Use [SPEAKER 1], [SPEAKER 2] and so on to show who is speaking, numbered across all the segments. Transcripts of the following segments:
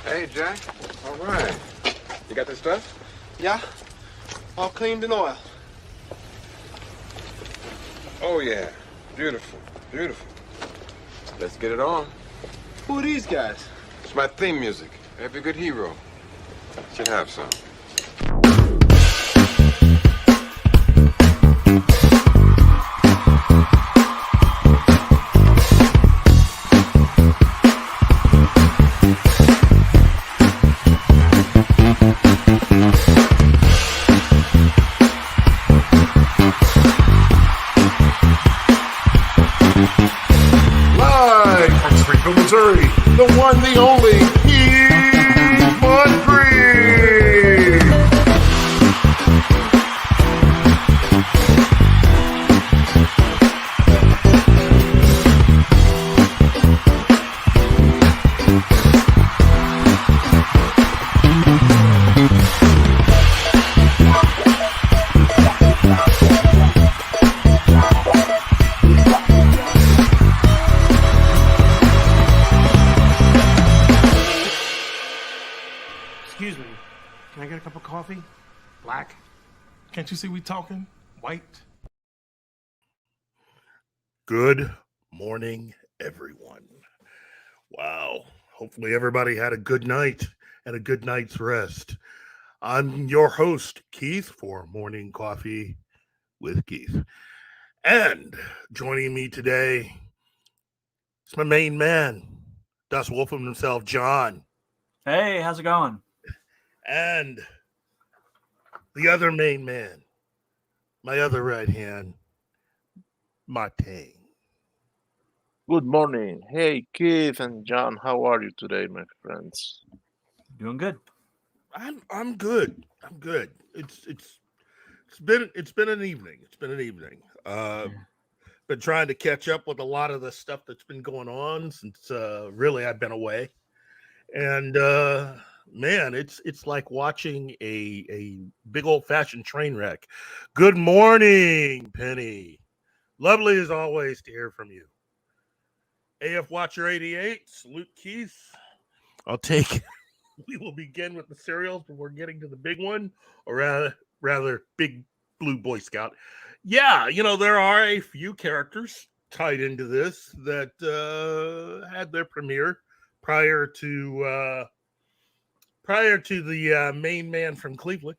[SPEAKER 1] Hey, Jack. All right. You got this stuff?
[SPEAKER 2] Yeah, all cleaned and oiled.
[SPEAKER 1] Oh, yeah. Beautiful. Beautiful. Let's get it on.
[SPEAKER 2] Who are these guys?
[SPEAKER 1] It's my theme music. Every good hero should have some.
[SPEAKER 3] Missouri, the one, the only, Keith Moncrief.
[SPEAKER 4] Excuse me, can I get a cup of coffee? Black? Can't you see we talking? White?
[SPEAKER 3] Good morning, everyone. Wow. Hopefully everybody had a good night and a good night's rest. I'm your host, Keith, for Morning Coffee with Keith. And joining me today is my main man, Das Wolfman himself, John.
[SPEAKER 5] Hey, how's it going?
[SPEAKER 3] And the other main man, my other right hand, Martin.
[SPEAKER 6] Good morning. Hey, Keith and John, how are you today, my friends?
[SPEAKER 5] Doing good.
[SPEAKER 3] I'm good. I'm good. It's been an evening. It's been an evening. Been trying to catch up with a lot of the stuff that's been going on since really I've been away. And man, it's like watching a big old fashioned train wreck. Good morning, Penny. Lovely as always to hear from you. AF Watcher 88, salute Keith. I'll take it. We will begin with the cereals before getting to the big one, or rather big blue Boy Scout. Yeah, there are a few characters tied into this that had their premiere prior to the main man from Cleveland.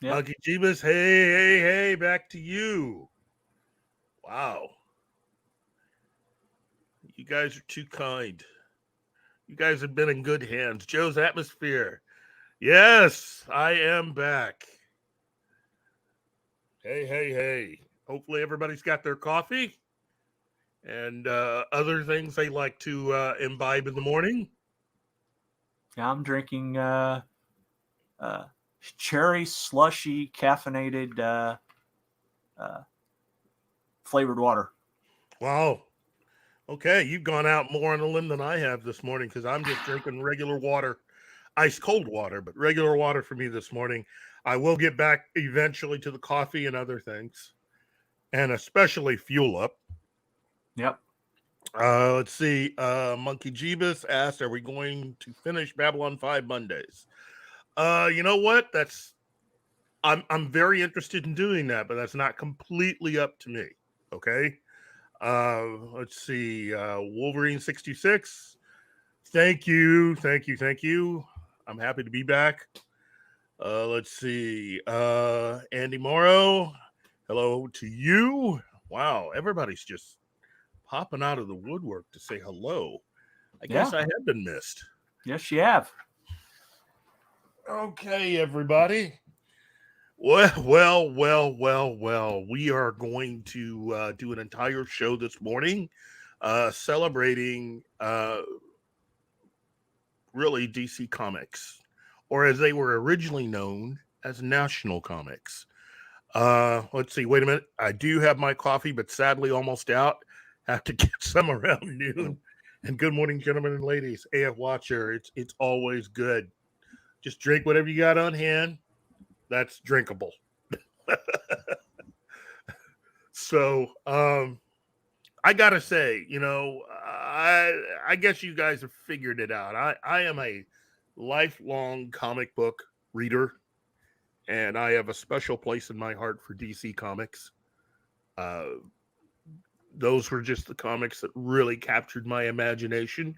[SPEAKER 3] Yep. Monkey Jeebus, hey, back to you. Wow. You guys are too kind. You guys have been in good hands. Joe's Atmosphere. Yes, I am back. Hey. Hopefully everybody's got their coffee and other things they like to imbibe in the morning.
[SPEAKER 5] Yeah, I'm drinking cherry slushy caffeinated flavored water.
[SPEAKER 3] Wow. Okay, you've gone out more on a limb than I have this morning because I'm just drinking regular water, ice cold water, but regular water for me this morning. I will get back eventually to the coffee and other things, and especially Fuel Up.
[SPEAKER 5] Yep.
[SPEAKER 3] Let's see. Monkey Jeebus asked, "Are we going to finish Babylon 5 Mondays?" You know what? I'm very interested in doing that, but that's not completely up to me. Okay. Let's see. Wolverine 66. Thank you. I'm happy to be back. Let's see. Andy Morrow. Hello to you. Wow, everybody's just popping out of the woodwork to say hello. I guess I have been missed.
[SPEAKER 5] Yes, you have.
[SPEAKER 3] Okay, everybody. Well. We are going to do an entire show this morning celebrating really DC Comics, or as they were originally known as National Comics. Let's see. Wait a minute. I do have my coffee, but sadly almost out. Have to get some around noon. And good morning, gentlemen and ladies. AF Watcher. It's always good. Just drink whatever you got on hand. That's drinkable. So, I gotta say, I guess you guys have figured it out. I am a lifelong comic book reader, and I have a special place in my heart for DC Comics. Those were just the comics that really captured my imagination.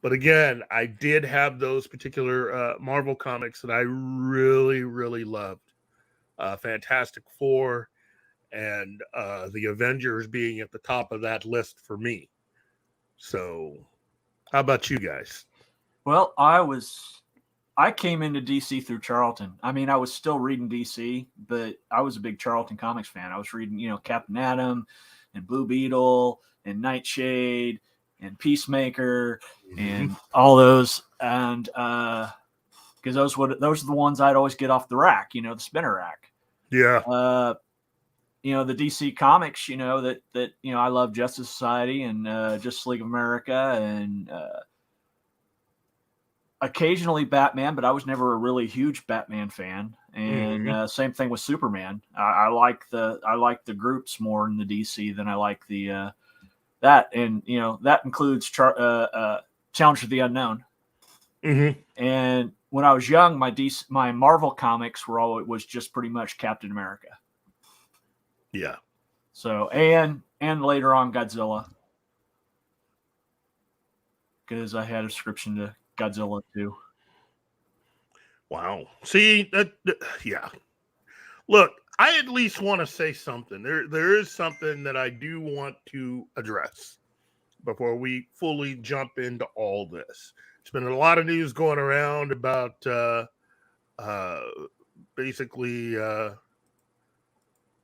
[SPEAKER 3] But again, I did have those particular Marvel comics that I really, really loved. Fantastic Four and the Avengers being at the top of that list for me. So, how about you guys?
[SPEAKER 5] Well, I came into DC through Charlton. I mean, I was still reading DC, but I was a big Charlton Comics fan. I was reading, Captain Atom and Blue Beetle and Nightshade and Peacemaker and all those. And because those are the ones I'd always get off the rack, the spinner rack.
[SPEAKER 3] Yeah.
[SPEAKER 5] The DC Comics, that I love Justice Society and Justice League of America and occasionally Batman, but I was never a really huge Batman fan. And same thing with Superman. I like the groups more in the DC than I like the that, and that includes Challenge of the Unknown. And when I was young, my Marvel comics was just pretty much Captain America.
[SPEAKER 3] Yeah.
[SPEAKER 5] So and later on Godzilla, because I had a subscription to Godzilla too.
[SPEAKER 3] Wow. See that? Yeah. Look, I at least want to say something. There is something that I do want to address before we fully jump into all this. There's been a lot of news going around about basically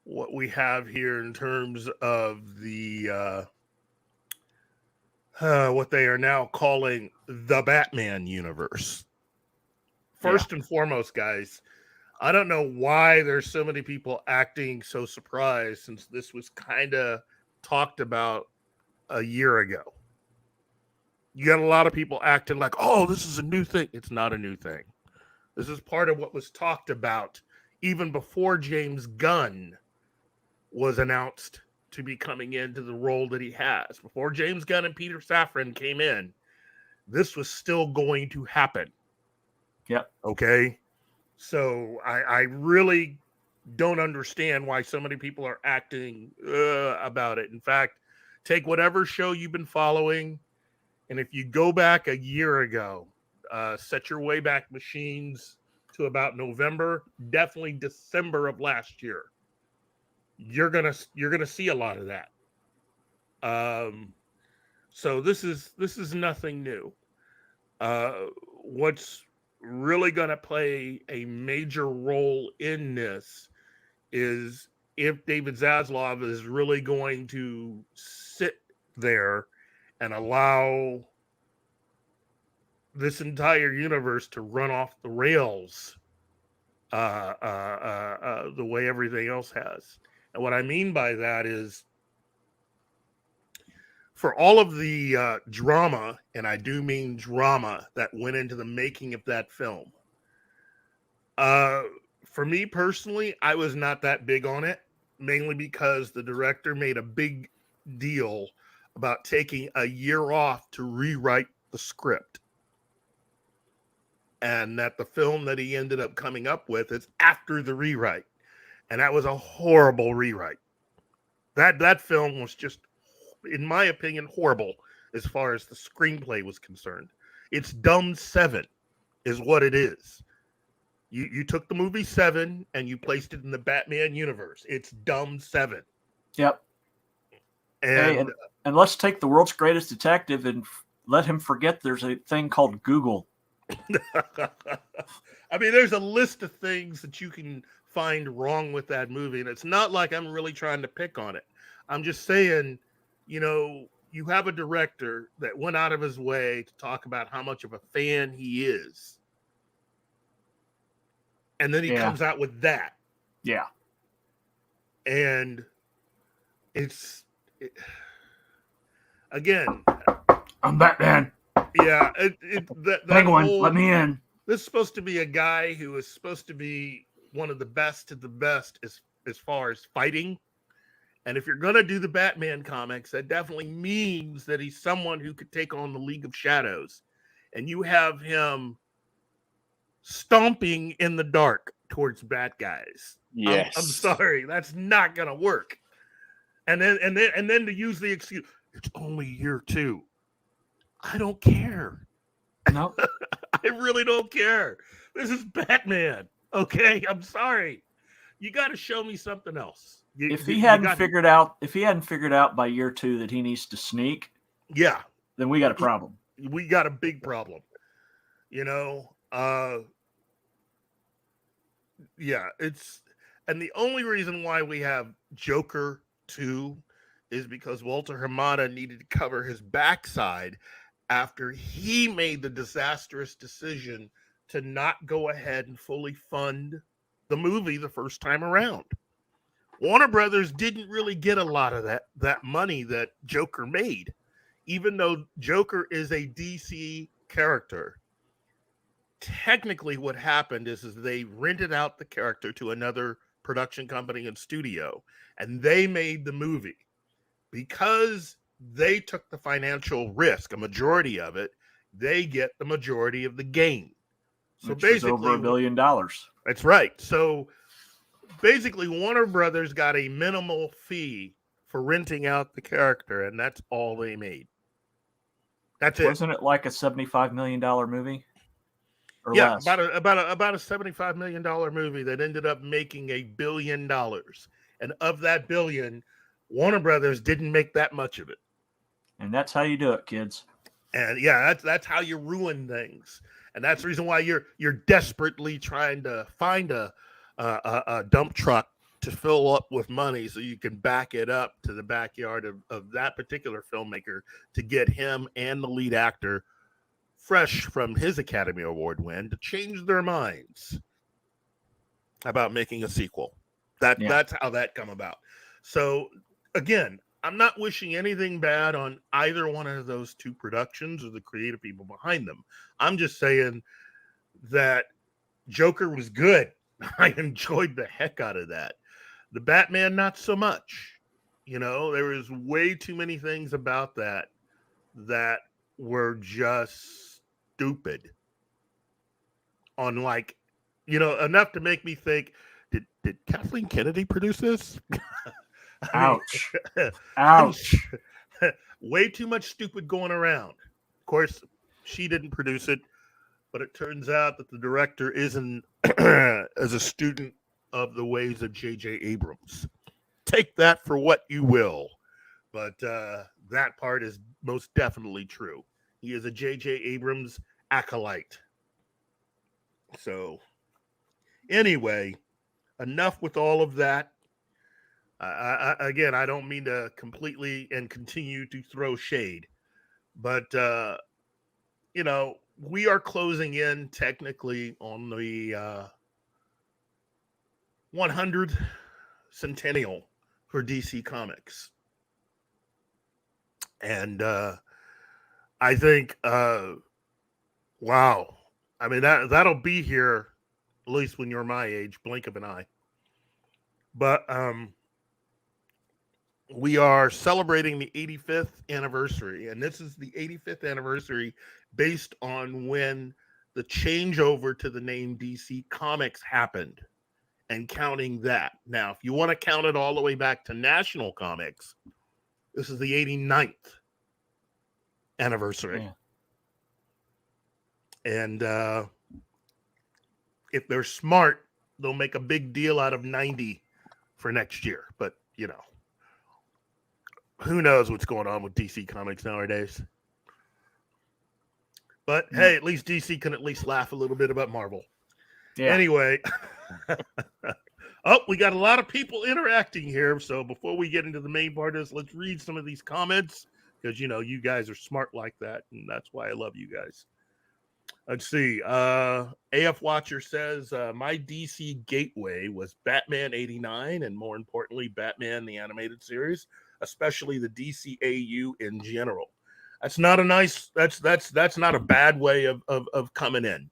[SPEAKER 3] what we have here in terms of the what they are now calling the Batman universe. First and foremost, guys, I don't know why there's so many people acting so surprised since this was kind of talked about a year ago. You got a lot of people acting like, oh, this is a new thing. It's not a new thing. This is part of what was talked about even before James Gunn was announced to be coming into the role that he has. Before James Gunn and Peter Safran came in, this was still going to happen.
[SPEAKER 5] Yep.
[SPEAKER 3] Okay. So I really don't understand why so many people are acting about it. In fact, take whatever show you've been following, and if you go back a year ago, set your Wayback Machines to about November, definitely December of last year. You're gonna see a lot of that. So this is nothing new. What's really going to play a major role in this is if David Zaslav is really going to sit there and allow this entire universe to run off the rails the way everything else has. And what I mean by that is, for all of the drama, and I do mean drama, that went into the making of that film, for me personally, I was not that big on it, mainly because the director made a big deal about taking a year off to rewrite the script. And that the film that he ended up coming up with is after the rewrite. And that was a horrible rewrite. That film was just, in my opinion, horrible as far as the screenplay was concerned. It's dumb 7 is what it is. You took the movie 7 and you placed it in the Batman universe. It's dumb 7.
[SPEAKER 5] Yep.
[SPEAKER 3] And
[SPEAKER 5] let's take the world's greatest detective and let him forget there's a thing called Google.
[SPEAKER 3] I mean, there's a list of things that you can find wrong with that movie, and it's not like I'm really trying to pick on it. I'm just saying, you have a director that went out of his way to talk about how much of a fan he is, and then he comes out with that.
[SPEAKER 5] Yeah.
[SPEAKER 3] And again,
[SPEAKER 5] I'm Batman.
[SPEAKER 3] Yeah, that
[SPEAKER 5] Penguin, let me in.
[SPEAKER 3] This is supposed to be a guy who is supposed to be one of the best of the best as far as fighting. And if you're going to do the Batman comics, that definitely means that he's someone who could take on the League of Shadows. And you have him stomping in the dark towards bad guys.
[SPEAKER 6] Yes.
[SPEAKER 3] I'm sorry, that's not gonna work. And then to use the excuse, it's only year 2. I don't care.
[SPEAKER 5] No,
[SPEAKER 3] I really don't care. This is Batman. Okay, I'm sorry. You got to show me something else.
[SPEAKER 5] if he hadn't figured out by year 2 that he needs to sneak,
[SPEAKER 3] yeah,
[SPEAKER 5] then we got a problem.
[SPEAKER 3] We got a big problem. Yeah, and the only reason why we have Joker 2 is because Walter Hamada needed to cover his backside after he made the disastrous decision to not go ahead and fully fund the movie the first time around. Warner Brothers didn't really get a lot of that money that Joker made, even though Joker is a DC character. Technically, what happened is they rented out the character to another production company and studio, and they made the movie. Because they took the financial risk, a majority of it, they get the majority of the gain. So
[SPEAKER 5] Which
[SPEAKER 3] basically,
[SPEAKER 5] was over $1 billion.
[SPEAKER 3] That's right. So basically, Warner Brothers got a minimal fee for renting out the character, and that's all they made. That's it.
[SPEAKER 5] Wasn't it like a $75 million movie? Or
[SPEAKER 3] Yeah,
[SPEAKER 5] less?
[SPEAKER 3] about a $75 million movie that ended up making $1 billion. And of that billion, Warner Brothers didn't make that much of it.
[SPEAKER 5] And that's how you do it, kids.
[SPEAKER 3] And yeah, that's how you ruin things. And that's the reason why you're desperately trying to find a dump truck to fill up with money so you can back it up to the backyard of that particular filmmaker to get him and the lead actor fresh from his Academy Award win to change their minds about making a sequel. That's how that come about. So again, I'm not wishing anything bad on either one of those two productions or the creative people behind them. I'm just saying that Joker was good. I enjoyed the heck out of that. The Batman, not so much. There was way too many things about that were just stupid. On enough to make me think, did Kathleen Kennedy produce this?
[SPEAKER 5] Ouch. Ouch.
[SPEAKER 3] Way too much stupid going around. Of course, she didn't produce it, but it turns out that the director isn't as a student of the ways of J.J. Abrams. Take that for what you will, but that part is most definitely true. He is a J.J. Abrams acolyte. So, anyway, enough with all of that. Again, I don't mean to completely and continue to throw shade, but we are closing in technically on the 100th centennial for DC Comics, and I think, wow, I mean that'll be here at least when you're my age, blink of an eye. But we are celebrating the 85th anniversary, and this is the 85th anniversary based on when the changeover to the name DC Comics happened, and counting that. Now, if you want to count it all the way back to National Comics, this is the 89th anniversary. Yeah. And if they're smart, they'll make a big deal out of 90 for next year. But, who knows what's going on with DC Comics nowadays. But, hey, at least DC can at least laugh a little bit about Marvel. Yeah. Anyway, we got a lot of people interacting here. So before we get into the main part of this, let's read some of these comments because, you guys are smart like that, and that's why I love you guys. Let's see. AF Watcher says, my DC gateway was Batman 89, and more importantly, Batman the Animated Series, especially the DCAU in general. That's not a bad way of coming in.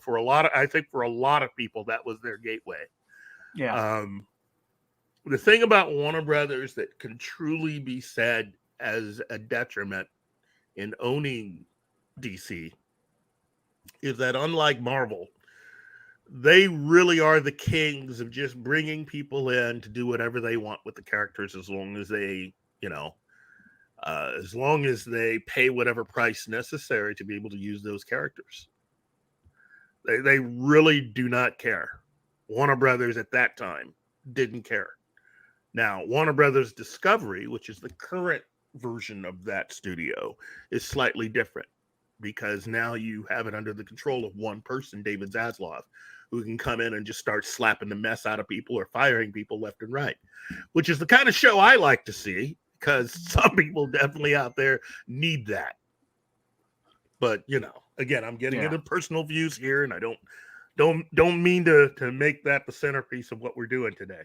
[SPEAKER 3] For a lot of people, that was their gateway. Yeah. The thing about Warner Brothers that can truly be said as a detriment in owning DC is that unlike Marvel, they really are the kings of just bringing people in to do whatever they want with the characters, as long as they, as long as they pay whatever price necessary to be able to use those characters. They really do not care. Warner Brothers at that time didn't care. Now, Warner Brothers Discovery, which is the current version of that studio, is slightly different, because now you have it under the control of one person, David Zaslav, who can come in and just start slapping the mess out of people or firing people left and right, which is the kind of show I like to see, because some people definitely out there need that. But, again, I'm getting into personal views here, and I don't mean to make that the centerpiece of what we're doing today.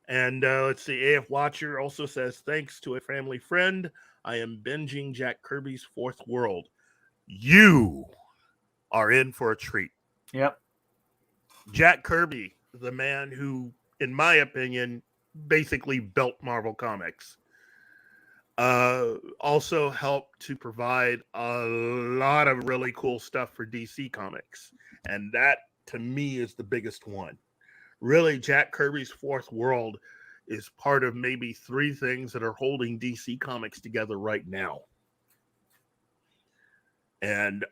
[SPEAKER 3] And let's see, AF Watcher also says, thanks to a family friend, I am binging Jack Kirby's Fourth World. You are in for a treat.
[SPEAKER 5] Yep.
[SPEAKER 3] Jack Kirby, the man who, in my opinion, basically built Marvel Comics, also helped to provide a lot of really cool stuff for DC Comics. And that, to me, is the biggest one. Really, Jack Kirby's Fourth World is part of maybe three things that are holding DC Comics together right now. And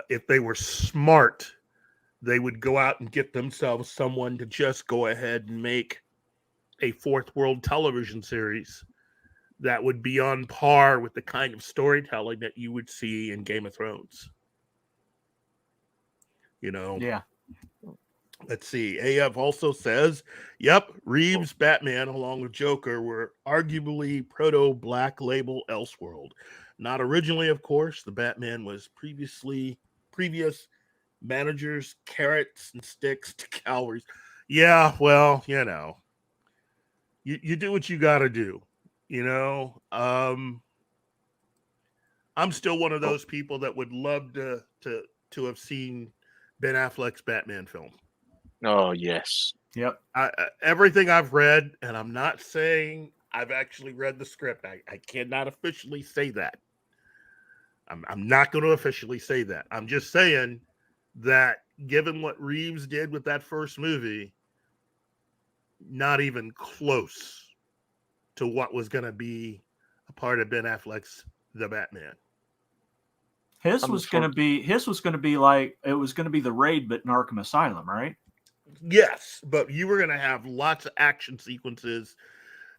[SPEAKER 3] if they were smart, they would go out and get themselves someone to just go ahead and make a Fourth World television series that would be on par with the kind of storytelling that you would see in Game of Thrones.
[SPEAKER 5] Yeah.
[SPEAKER 3] Let's see. AF also says, yep, Reeves' Batman, along with Joker, were arguably proto-Black Label Elseworld. Not originally, of course. The Batman was previous managers, carrots and sticks to calories. Yeah, well, you do what you got to do. I'm still one of those people that would love to have seen Ben Affleck's Batman film.
[SPEAKER 6] Oh, yes.
[SPEAKER 5] Yep.
[SPEAKER 3] Everything I've read, and I'm not saying I've actually read the script. I cannot officially say that. I'm not going to officially say that. I'm just saying that given what Reeves did with that first movie, not even close to what was going to be a part of Ben Affleck's The Batman.
[SPEAKER 5] His was going to be like, it was going to be The Raid, but in Arkham Asylum, right?
[SPEAKER 3] Yes, but you were going to have lots of action sequences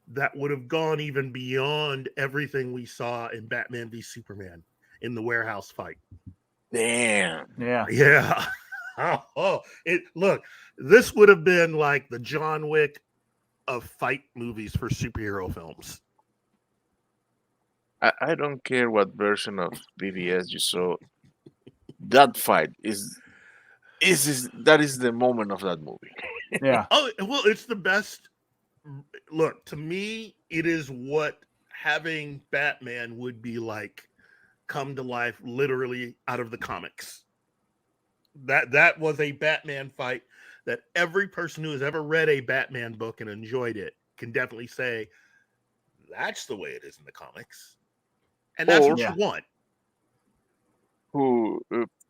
[SPEAKER 3] that would have gone even beyond everything we saw in Batman v Superman in the warehouse fight.
[SPEAKER 6] Damn.
[SPEAKER 5] Yeah.
[SPEAKER 3] Look, this would have been like the John Wick of fight movies for superhero films.
[SPEAKER 6] I don't care what version of BVS you saw. That fight that is the moment of that movie.
[SPEAKER 5] Yeah.
[SPEAKER 3] Oh, well, it's the best. Look, to me, it is what having Batman would be like come to life literally out of the comics. That was a Batman fight that every person who has ever read a Batman book and enjoyed it can definitely say that's the way it is in the comics. And that's what you want.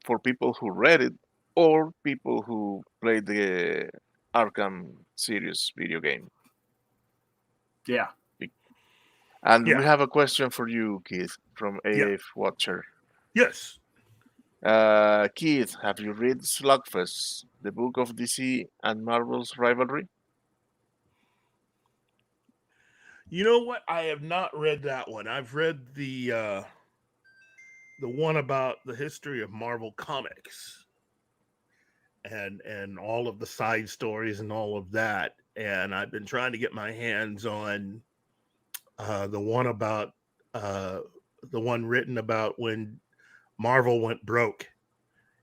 [SPEAKER 6] For people who read it, or people who played the Arkham series video game.
[SPEAKER 5] Yeah.
[SPEAKER 6] And we have a question for you, Keith, from AF Watcher.
[SPEAKER 3] Yes.
[SPEAKER 6] Keith, have you read Slugfest, the book of DC and Marvel's rivalry?
[SPEAKER 3] You know what? I have not read that one. I've read the one about the history of Marvel Comics and all of the side stories and all of that. And I've been trying to get my hands on the one about the one written about when Marvel went broke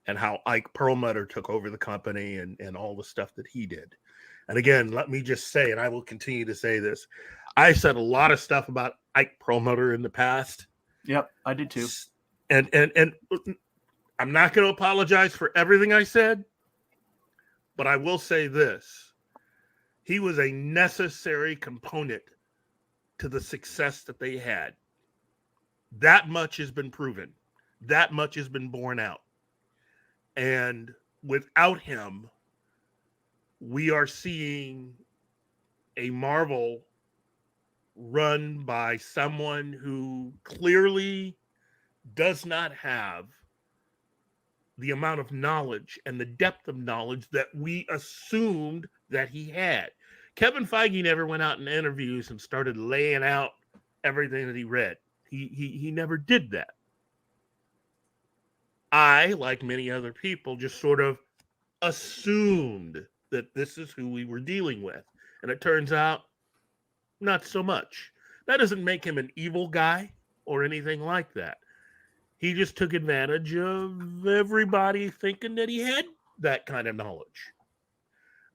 [SPEAKER 3] and how Ike Perlmutter took over the company and all the stuff that he did. And again, let me just say, and I will continue to say this, I said a lot of stuff about Ike Perlmutter in the past.
[SPEAKER 5] Yep, I did too.
[SPEAKER 3] And I'm not going to apologize for everything I said, but I will say this. He was a necessary component to the success that they had. That much has been proven. That much has been borne out. And without him, we are seeing a Marvel run by someone who clearly does not have the amount of knowledge and the depth of knowledge that we assumed that he had. Kevin Feige never went out in interviews and started laying out everything that he read. He never did that. I, like many other people, just sort of assumed that this is who we were dealing with. And it turns out, not so much. That doesn't make him an evil guy or anything like that. He just took advantage of everybody thinking that he had that kind of knowledge.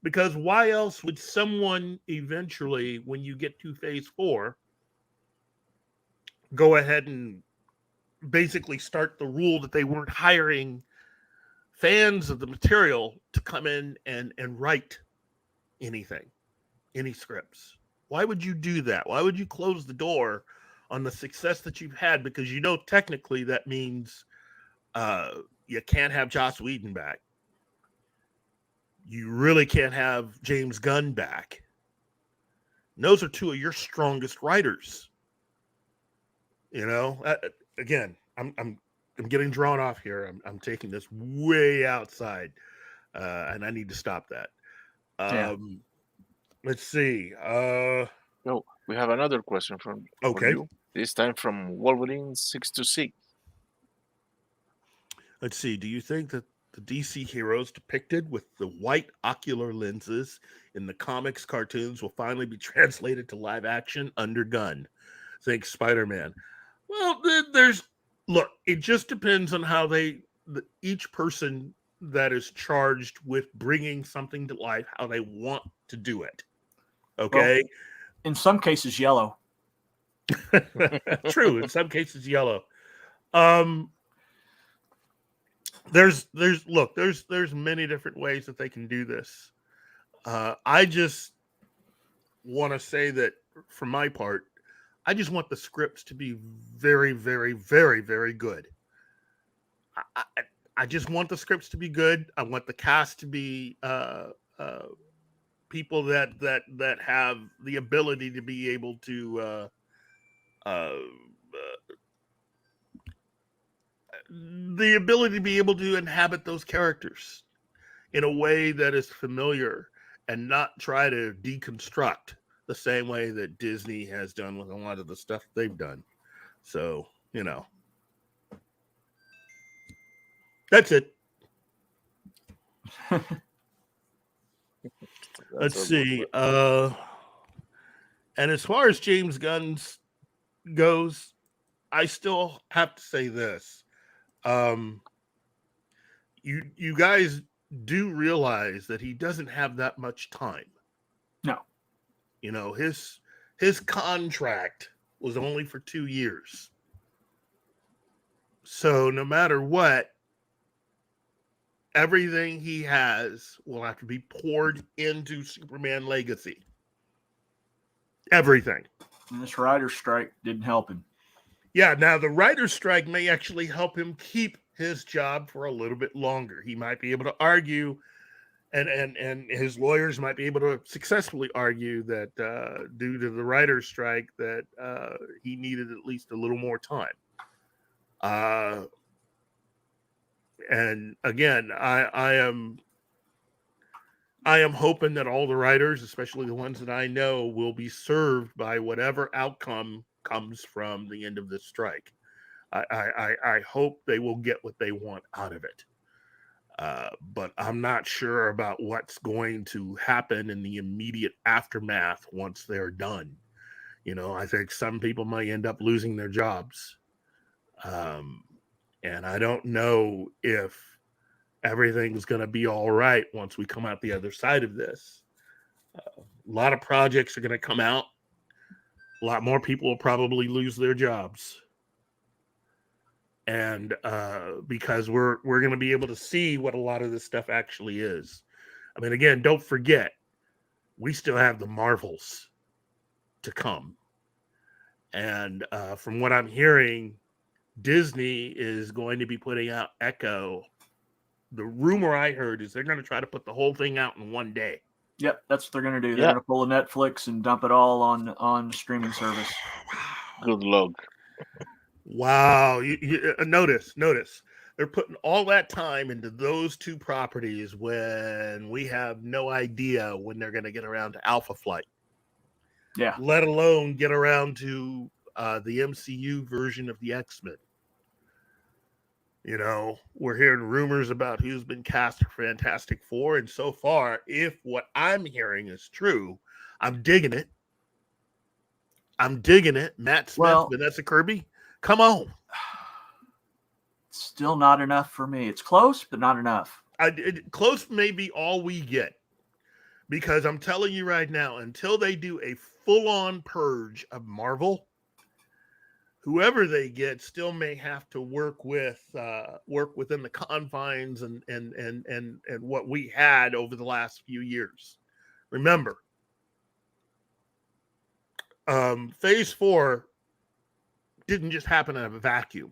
[SPEAKER 3] Because why else would someone eventually, when you get to phase 4, go ahead and basically start the rule that they weren't hiring fans of the material to come in and write anything, any scripts? Why would you do that? Why would you close the door on the success that you've had? Because you know technically that means you can't have Joss Whedon back. You really can't have James Gunn back. And those are two of your strongest writers. You know, again, I'm getting drawn off here. I'm taking this way outside, and I need to stop that. Let's see.
[SPEAKER 6] No, we have another question for
[SPEAKER 3] Okay.
[SPEAKER 6] you. This time from Wolverine 626.
[SPEAKER 3] Let's see. Do you think that the DC heroes depicted with the white ocular lenses in the comics cartoons will finally be translated to live action under Gunn? Think Spider-Man. Well, look, it just depends on how each person that is charged with bringing something to life, how they want to do it. Okay?
[SPEAKER 5] Well, in some cases, yellow.
[SPEAKER 3] True. In some cases, yellow. There's many different ways that they can do this. I just want to say that for my part, I just want the scripts to be very, very, very, very good. I just want the scripts to be good. I want the cast to be people that have the ability to be able to inhabit those characters in a way that is familiar and not try to deconstruct the same way that Disney has done with a lot of the stuff they've done. So, you know, that's it. Let's see. And as far as James Gunn goes, I still have to say this. You guys do realize that he doesn't have that much time.
[SPEAKER 5] No.
[SPEAKER 3] You know, his contract was only for 2 years. So no matter what, everything he has will have to be poured into Superman Legacy. Everything.
[SPEAKER 5] And this writer's strike didn't help him.
[SPEAKER 3] Yeah, now the writer's strike may actually help him keep his job for a little bit longer. He might be able to argue, and his lawyers might be able to successfully argue that due to the writer's strike that he needed at least a little more time. And again, I am hoping that all the writers, especially the ones that I know, will be served by whatever outcome comes from the end of this strike. I hope they will get what they want out of it. But I'm not sure about what's going to happen in the immediate aftermath once they're done. You know, I think some people might end up losing their jobs. And I don't know if everything's going to be all right once we come out the other side of this. A lot of projects are going to come out. A lot more people will probably lose their jobs. And because we're going to be able to see what a lot of this stuff actually is. I mean, again, don't forget, we still have the Marvels to come. And from what I'm hearing, Disney is going to be putting out Echo. The rumor I heard is they're going to try to put the whole thing out in one day.
[SPEAKER 5] Yep, that's what they're going to do. They're
[SPEAKER 6] Yeah.
[SPEAKER 5] going to pull a Netflix and dump it all on streaming service.
[SPEAKER 6] Good luck.
[SPEAKER 3] Wow. Notice. They're putting all that time into those two properties when we have no idea when they're going to get around to Alpha Flight.
[SPEAKER 5] Yeah.
[SPEAKER 3] Let alone get around to the MCU version of the X-Men. You know, we're hearing rumors about who's been cast for Fantastic Four, and so far, if what I'm hearing is true, I'm digging it. Matt Smith,
[SPEAKER 5] Well,
[SPEAKER 3] Vanessa Kirby, come on.
[SPEAKER 5] Still not enough for me. It's close, but not enough.
[SPEAKER 3] Close may be all we get, because I'm telling you right now, until they do a full-on purge of Marvel, whoever they get still may have to work within the confines and what we had over the last few years. Remember, Phase 4 didn't just happen in a vacuum.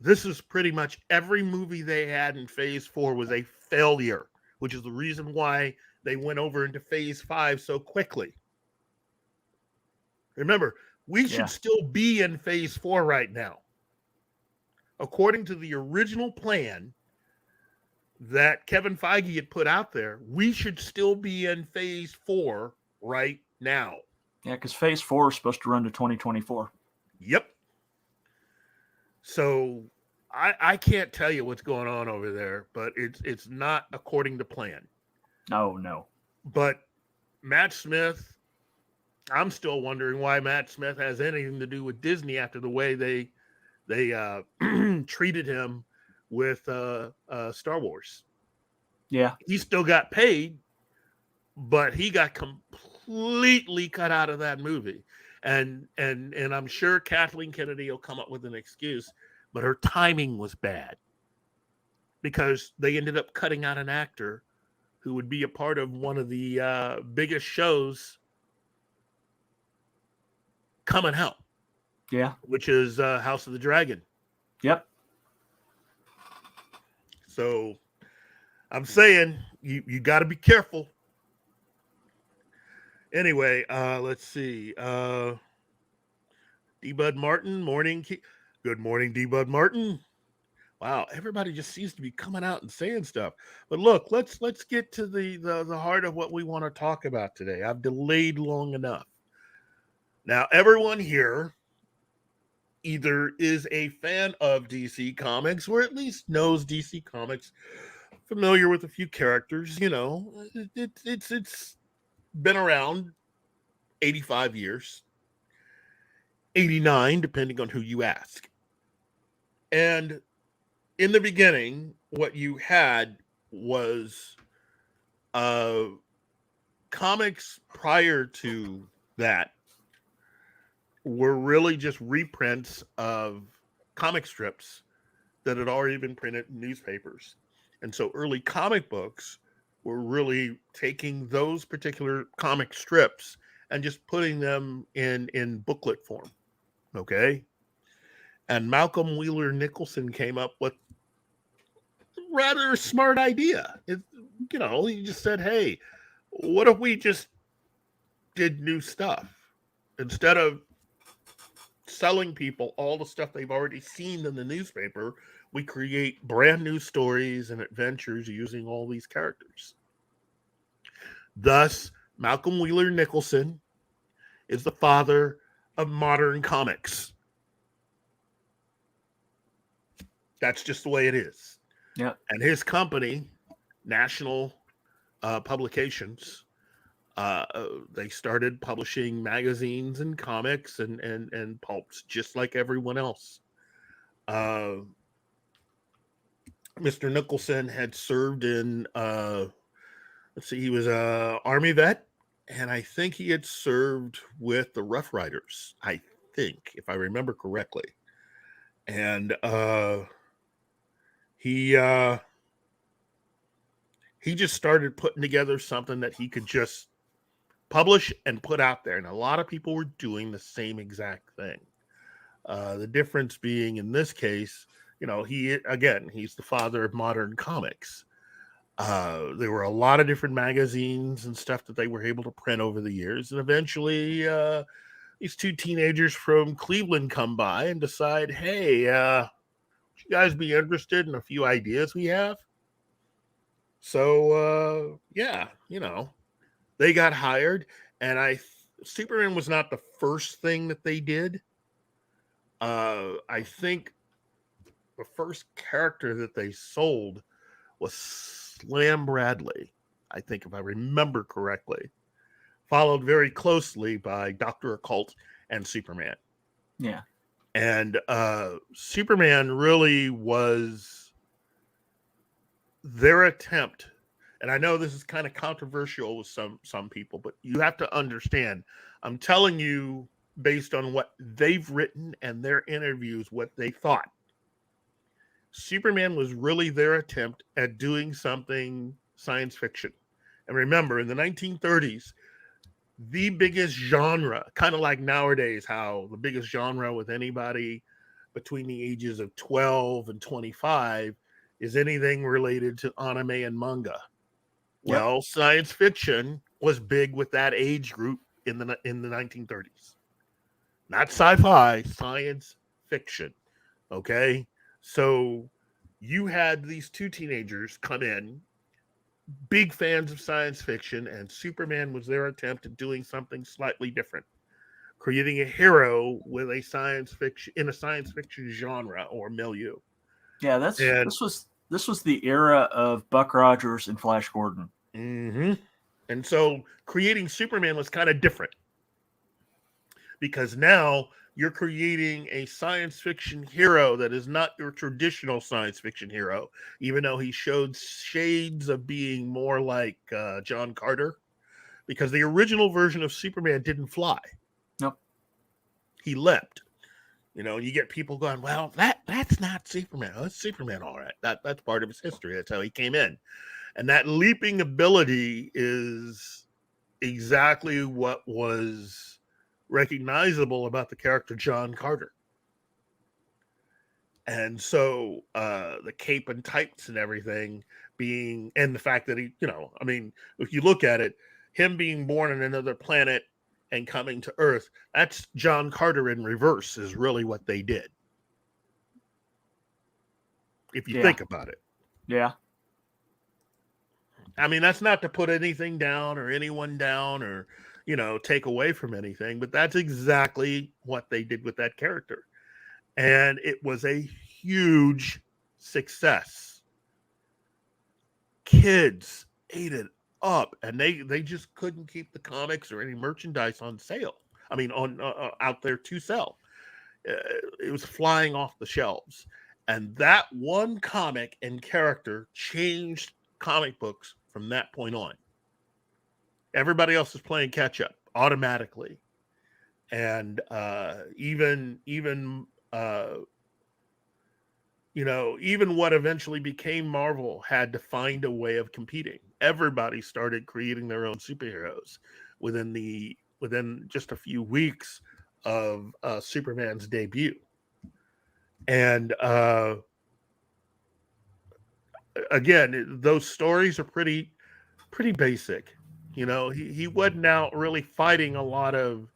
[SPEAKER 3] This is pretty much every movie they had in Phase 4 was a failure, which is the reason why they went over into Phase 5 so quickly. Remember, we should still be in Phase 4 right now. According to the original plan that Kevin Feige had put out there, we should still be in Phase 4 right now.
[SPEAKER 5] Yeah, because Phase 4 is supposed to run to 2024.
[SPEAKER 3] Yep. So I can't tell you what's going on over there, but it's not according to plan.
[SPEAKER 5] No.
[SPEAKER 3] But Matt Smith, I'm still wondering why Matt Smith has anything to do with Disney after the way they treated him with Star Wars.
[SPEAKER 5] Yeah.
[SPEAKER 3] He still got paid, but he got completely cut out of that movie. And I'm sure Kathleen Kennedy will come up with an excuse, but her timing was bad because they ended up cutting out an actor who would be a part of one of the biggest shows coming out.
[SPEAKER 5] Yeah.
[SPEAKER 3] Which is House of the Dragon.
[SPEAKER 5] Yep.
[SPEAKER 3] So I'm saying you got to be careful. Anyway, let's see. D-Bud Martin, morning. Good morning, D-Bud Martin. Wow, everybody just seems to be coming out and saying stuff. But look, let's get to the heart of what we want to talk about today. I've delayed long enough. Now, everyone here either is a fan of DC Comics or at least knows DC Comics, familiar with a few characters. You know, it's been around 85 years, 89, depending on who you ask. And in the beginning, what you had was comics prior to that were really just reprints of comic strips that had already been printed in newspapers. And so early comic books were really taking those particular comic strips and just putting them in booklet form. Okay. And Malcolm Wheeler Nicholson came up with a rather smart idea. He just said, hey, what if we just did new stuff instead of selling people all the stuff they've already seen in the newspaper? We create brand new stories and adventures using all these characters. Thus, Malcolm Wheeler Nicholson is the father of modern comics. That's just the way it is.
[SPEAKER 5] Yeah.
[SPEAKER 3] And his company, National Publications, they started publishing magazines and comics and pulps just like everyone else. Mr. Nicholson had served in, he was a Army vet, and I think he had served with the Rough Riders, I think, if I remember correctly. And he just started putting together something that he could just publish and put out there. And a lot of people were doing the same exact thing. The difference being in this case, he's the father of modern comics. There were a lot of different magazines and stuff that they were able to print over the years. And eventually, these two teenagers from Cleveland come by and decide, hey, would you guys be interested in a few ideas we have? So, yeah, they got hired. And Superman was not the first thing that they did. I think the first character that they sold was Slam Bradley, I think, if I remember correctly, followed very closely by Dr. Occult and Superman.
[SPEAKER 5] Yeah.
[SPEAKER 3] And Superman really was their attempt. And I know this is kind of controversial with some people, but you have to understand, I'm telling you based on what they've written and their interviews, what they thought. Superman was really their attempt at doing something science fiction. And remember, in the 1930s, the biggest genre, kind of like nowadays, how the biggest genre with anybody between the ages of 12 and 25 is anything related to anime and manga.
[SPEAKER 5] Yep.
[SPEAKER 3] Well, science fiction was big with that age group in the 1930s. Not sci-fi, science fiction. Okay? So you had these two teenagers come in, big fans of science fiction, and Superman was their attempt at doing something slightly different, creating a hero with a science fiction genre or milieu.
[SPEAKER 5] Yeah, this was the era of Buck Rogers and Flash Gordon.
[SPEAKER 3] Mm-hmm. And so creating Superman was kind of different, because now you're creating a science fiction hero that is not your traditional science fiction hero, even though he showed shades of being more like John Carter, because the original version of Superman didn't fly.
[SPEAKER 5] Nope.
[SPEAKER 3] He leapt. You get people going, well, that's not Superman. Oh, it's Superman, all right. That's part of his history. That's how he came in. And that leaping ability is exactly what was recognizable about the character John Carter. And so the cape and tights and everything and the fact that he, if you look at it, him being born on another planet and coming to Earth, that's John Carter in reverse is really what they did. If you think about it.
[SPEAKER 5] Yeah.
[SPEAKER 3] I mean, that's not to put anything down or anyone down or, take away from anything, but that's exactly what they did with that character. And it was a huge success. Kids ate it up, and they just couldn't keep the comics or any merchandise on sale. I mean, on out there to sell. It was flying off the shelves. And that one comic and character changed comic books from that point on. Everybody else is playing catch up automatically. And even what eventually became Marvel had to find a way of competing. Everybody started creating their own superheroes within just a few weeks of Superman's debut. And again, those stories are pretty basic. He wasn't out really fighting a lot of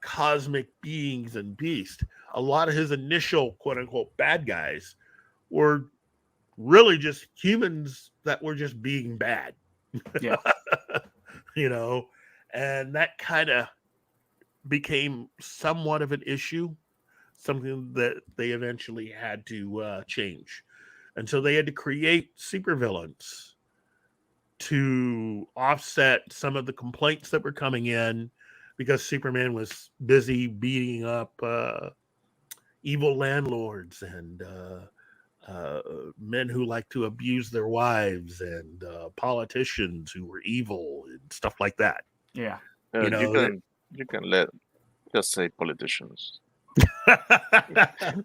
[SPEAKER 3] cosmic beings and beasts. A lot of his initial quote unquote bad guys were really just humans that were just being bad.
[SPEAKER 5] Yeah.
[SPEAKER 3] And that kind of became somewhat of an issue, something that they eventually had to change. And so they had to create supervillains to offset some of the complaints that were coming in, because Superman was busy beating up evil landlords and men who like to abuse their wives and politicians who were evil and stuff like that.
[SPEAKER 5] Yeah.
[SPEAKER 6] You can just say politicians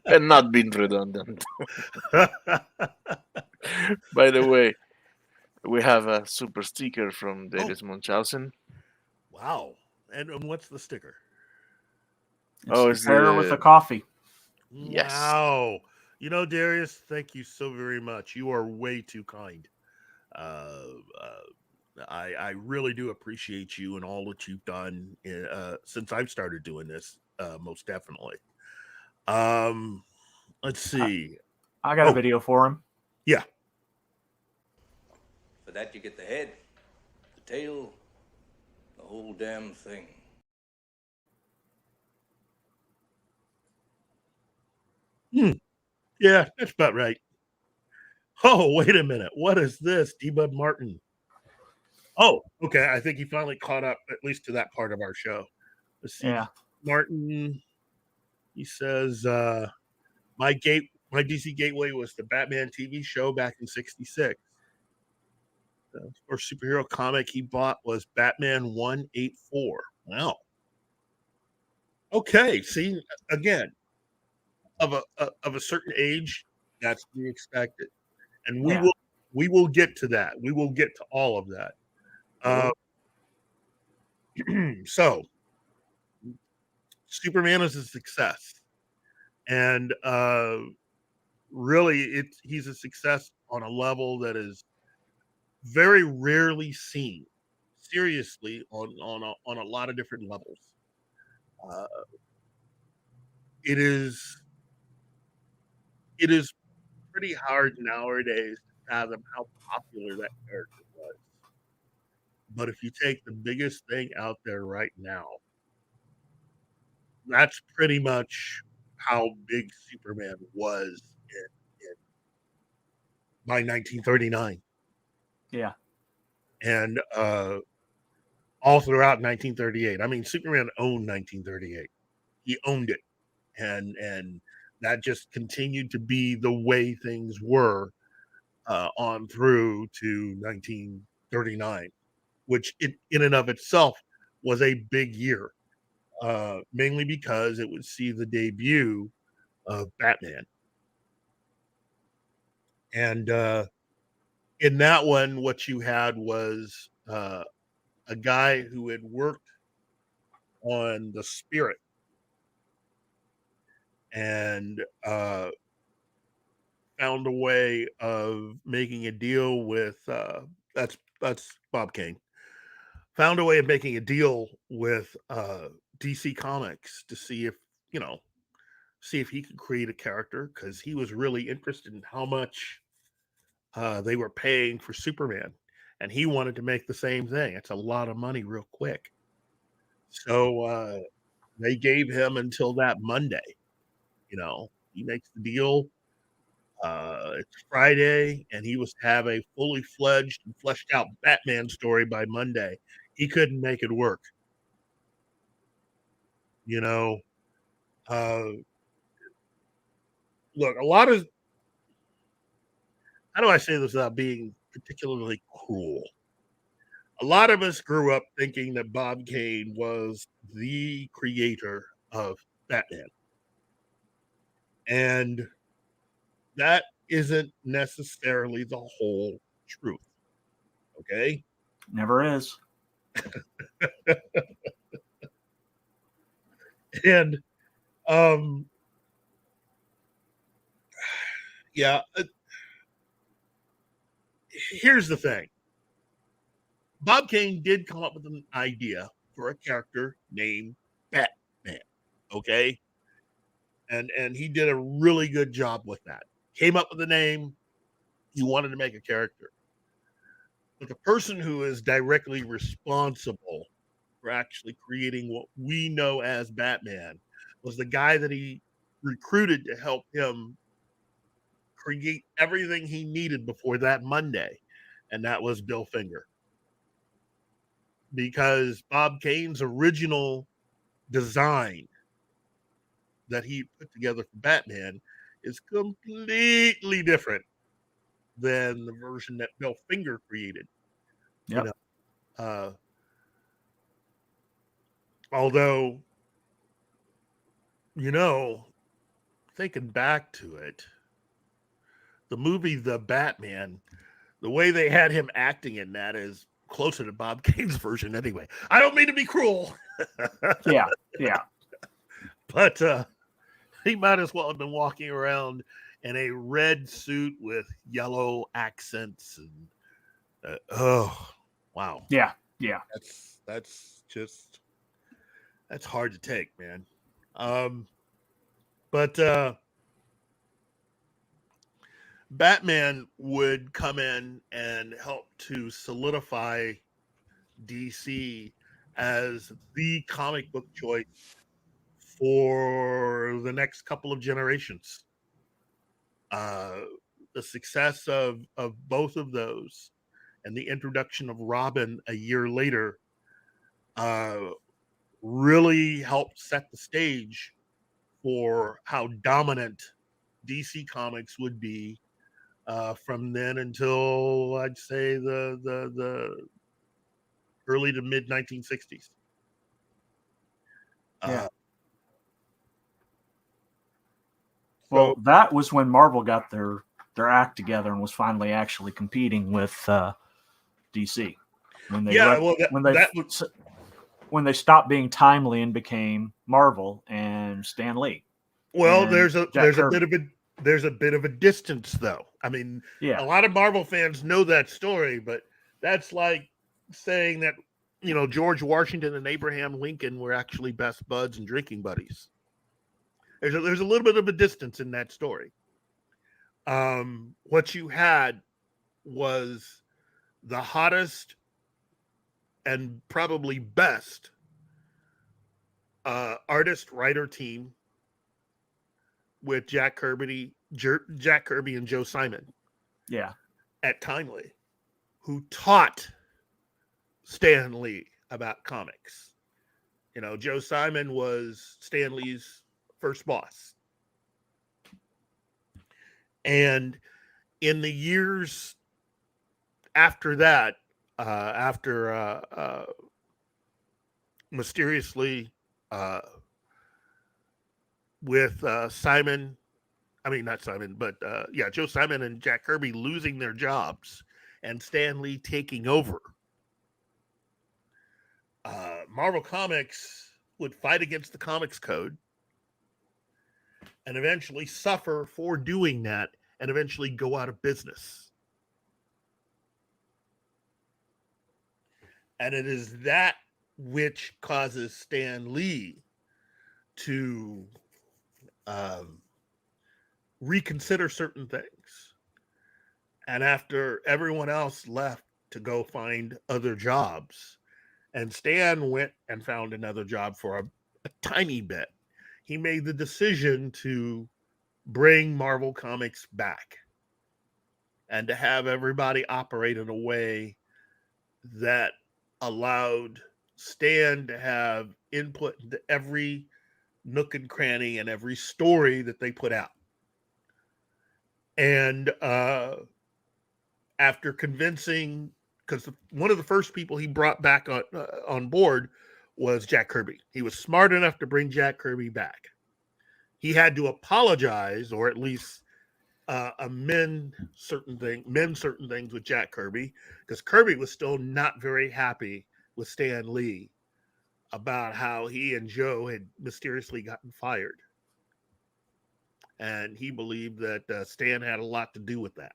[SPEAKER 6] and not being redundant. By the way, we have a super sticker from Dennis Munchausen.
[SPEAKER 3] Wow. And what's the sticker?
[SPEAKER 5] It's the with the coffee.
[SPEAKER 6] Yes.
[SPEAKER 3] Wow. You know, Darius, thank you so very much. You are way too kind. I really do appreciate you and all that you've done since I've started doing this. Most definitely. Um, let's see.
[SPEAKER 5] I got a
[SPEAKER 3] Oh,
[SPEAKER 5] video for him.
[SPEAKER 3] yeah.
[SPEAKER 7] For that, you get the head, the tail, the whole damn thing.
[SPEAKER 3] Yeah, that's about right. Oh, wait a minute. What is this? D-Bud Martin. Oh, okay. I think he finally caught up at least to that part of our show. Let's see.
[SPEAKER 5] Yeah.
[SPEAKER 3] Martin, he says, my DC gateway was the Batman TV show back in '66. The first superhero comic he bought was Batman 184. Wow. Okay. See, again, of a certain age, that's to be expected. And
[SPEAKER 5] Yeah.
[SPEAKER 3] we will get to that. We will get to all of that. So Superman is a success. And really he's a success on a level that is very rarely seen. Seriously, on a lot of different levels. It is pretty hard nowadays to fathom how popular that character was. But if you take the biggest thing out there right now, that's pretty much how big Superman was in by 1939.
[SPEAKER 5] Yeah.
[SPEAKER 3] And all throughout 1938. I mean, Superman owned 1938. He owned it. And that just continued to be the way things were on through to 1939, which in and of itself was a big year, mainly because it would see the debut of Batman. And in that one, what you had was a guy who had worked on the Spirit and found a way of making a deal with that's Bob Kane. Found a way of making a deal with DC Comics to see if see if he could create a character, because he was really interested in how much they were paying for Superman, and he wanted to make the same thing. It's a lot of money real quick. So they gave him until that Monday. He makes the deal. It's Friday, and he was to have a fully fledged and fleshed out Batman story by Monday. He couldn't make it work. Look, a lot of, how do I say this without being particularly cruel? A lot of us grew up thinking that Bob Kane was the creator of Batman. And that isn't necessarily the whole truth. Okay?
[SPEAKER 5] Never is.
[SPEAKER 3] And yeah, here's the thing. Bob Kane did come up with an idea for a character named Batman. Okay? And he did a really good job with that. Came up with a name. He wanted to make a character. But the person who is directly responsible for actually creating what we know as Batman was the guy that he recruited to help him create everything he needed before that Monday. And that was Bill Finger. Because Bob Kane's original design that he put together for Batman is completely different than the version that Bill Finger created.
[SPEAKER 5] Yep.
[SPEAKER 3] Although, thinking back to it, the movie The Batman, the way they had him acting in that is closer to Bob Kane's version anyway. I don't mean to be cruel.
[SPEAKER 5] Yeah.
[SPEAKER 3] But he might as well have been walking around in a red suit with yellow accents and oh wow,
[SPEAKER 5] Yeah, yeah.
[SPEAKER 3] that's hard to take, man. But Batman would come in and help to solidify DC as the comic book choice for the next couple of generations. Uh, the success of both of those and the introduction of Robin a year later uh, really helped set the stage for how dominant DC Comics would be from then until I'd say the early to mid 1960s.
[SPEAKER 5] Yeah.
[SPEAKER 3] So
[SPEAKER 5] Well, that was when Marvel got their act together and was finally actually competing with DC. When they
[SPEAKER 3] yeah, well that was
[SPEAKER 5] when they stopped being Timely and became Marvel and Stan Lee.
[SPEAKER 3] well.
[SPEAKER 5] and
[SPEAKER 3] There's
[SPEAKER 5] Jack
[SPEAKER 3] a
[SPEAKER 5] Kirby.
[SPEAKER 3] there's a bit of a distance though. I mean,
[SPEAKER 5] Yeah,
[SPEAKER 3] a lot of Marvel fans know that story, but that's like saying that George Washington and Abraham Lincoln were actually best buds and drinking buddies. There's a little bit of a distance in that story. What you had was the hottest and probably best artist writer team with Jack Kirby and Joe Simon
[SPEAKER 5] yeah,
[SPEAKER 3] at Timely, who taught Stan Lee about comics. Joe Simon was Stan Lee's first boss. And in the years after that, after mysteriously with Simon, I mean, not Simon, but Joe Simon and Jack Kirby losing their jobs and Stan Lee taking over, Marvel Comics would fight against the Comics Code and eventually suffer for doing that and eventually go out of business. And it is that which causes Stan Lee to reconsider certain things. And after everyone else left to go find other jobs, and Stan went and found another job for a tiny bit, he made the decision to bring Marvel Comics back and to have everybody operate in a way that allowed Stan to have input into every nook and cranny and every story that they put out. And after convincing, because one of the first people he brought back on board was Jack Kirby. He was smart enough to bring Jack Kirby back. He had to apologize, or at least amend certain things with Jack Kirby, because Kirby was still not very happy with Stan Lee about how he and Joe had mysteriously gotten fired. And he believed that Stan had a lot to do with that.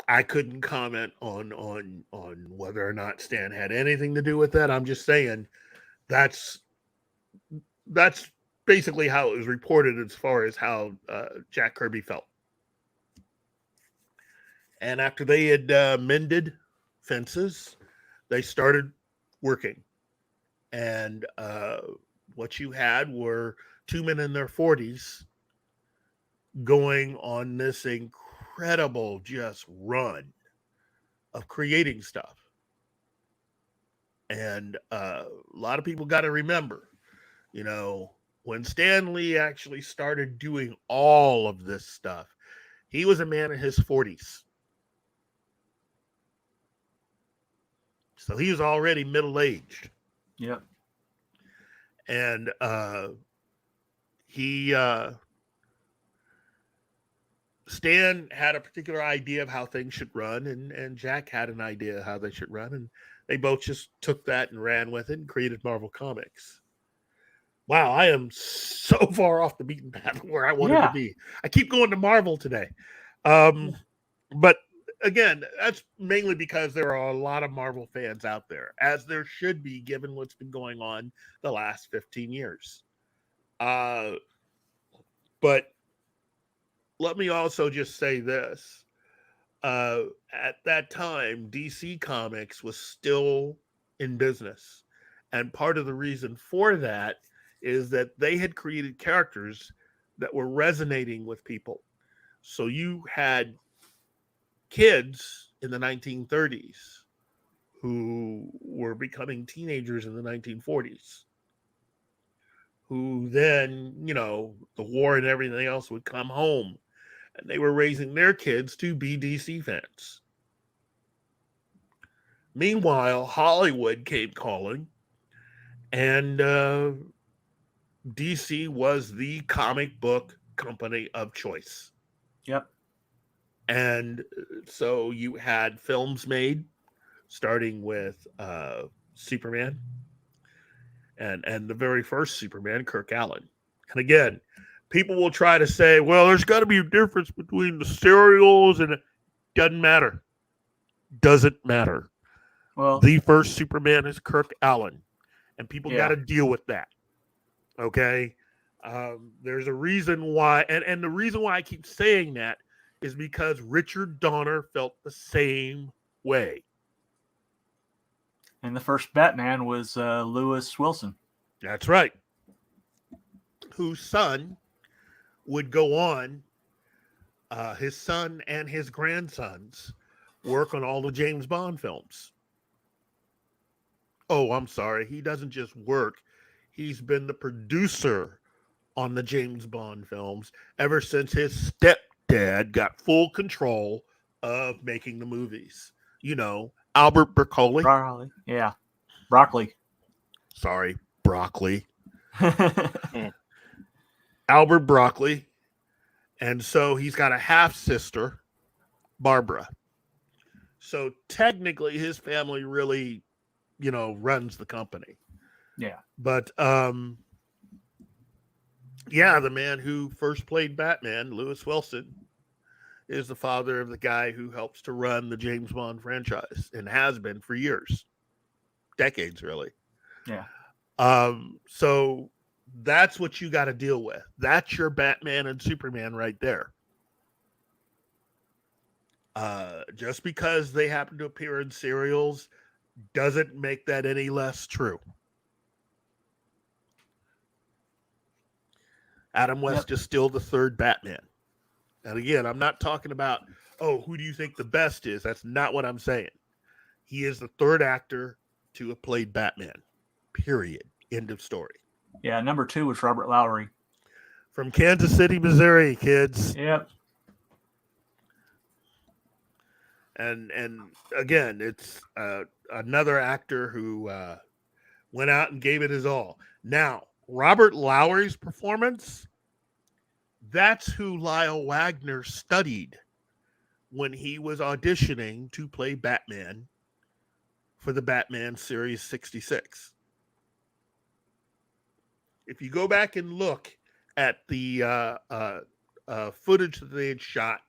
[SPEAKER 3] I couldn't comment on whether or not Stan had anything to do with that. I'm just saying that's basically how it was reported as far as how Jack Kirby felt. And after they had mended fences, they started working. And what you had were two men in their 40s going on this incredible just run of creating stuff. And a lot of people got to remember, when Stan Lee actually started doing all of this stuff, he was a man in his 40s. So he was already middle-aged.
[SPEAKER 5] yep,
[SPEAKER 3] And Stan had a particular idea of how things should run, and Jack had an idea of how they should run, and they both just took that and ran with it and created Marvel Comics. Wow, I am so far off the beaten path where I wanted to be. I keep going to Marvel today. But again, that's mainly because there are a lot of Marvel fans out there, as there should be, given what's been going on the last 15 years. But let me also just say this. At that time, DC Comics was still in business. And part of the reason for that is that they had created characters that were resonating with people. So you had kids in the 1930s who were becoming teenagers in the 1940s, who then, the war and everything else would come home, and they were raising their kids to be DC fans. Meanwhile, Hollywood came calling, and DC was the comic book company of choice.
[SPEAKER 5] Yep.
[SPEAKER 3] And so you had films made, starting with Superman, and the very first Superman, Kirk Allen. And again, people will try to say, well, there's got to be a difference between the serials, and it doesn't matter. Doesn't matter.
[SPEAKER 5] Well,
[SPEAKER 3] The first Superman is Kirk Allen, and people
[SPEAKER 5] Yeah.
[SPEAKER 3] got to deal with that. Okay? There's a reason why, and the reason why I keep saying that is because Richard Donner felt the same way.
[SPEAKER 5] and the first Batman was Lewis Wilson.
[SPEAKER 3] That's right. Whose son would go on, his son and his grandsons work on all the James Bond films. Oh, I'm sorry. He doesn't just work, he's been the producer on the James Bond films ever since his stepdad got full control of making the movies. Albert Broccoli.
[SPEAKER 5] Yeah. Broccoli.
[SPEAKER 3] Sorry, Broccoli. Albert Broccoli. And so he's got a half sister, Barbara. So technically his family really, runs the company.
[SPEAKER 5] Yeah.
[SPEAKER 3] But yeah, the man who first played Batman, Lewis Wilson, is the father of the guy who helps to run the James Bond franchise and has been for years, decades, really.
[SPEAKER 5] Yeah.
[SPEAKER 3] So that's what you got to deal with. That's your Batman and Superman right there. Just because they happen to appear in serials doesn't make that any less true. Adam West is still the third Batman. And again, I'm not talking about, who do you think the best is? That's not what I'm saying. He is the third actor to have played Batman. Period. End of story.
[SPEAKER 5] Yeah, number 2 was Robert Lowry.
[SPEAKER 3] From Kansas City, Missouri, kids.
[SPEAKER 5] Yep.
[SPEAKER 3] And again, it's another actor who went out and gave it his all. Now, Robert Lowry's performance, that's who Lyle Wagner studied when he was auditioning to play Batman for the Batman Series 66. If you go back and look at the footage that they had shot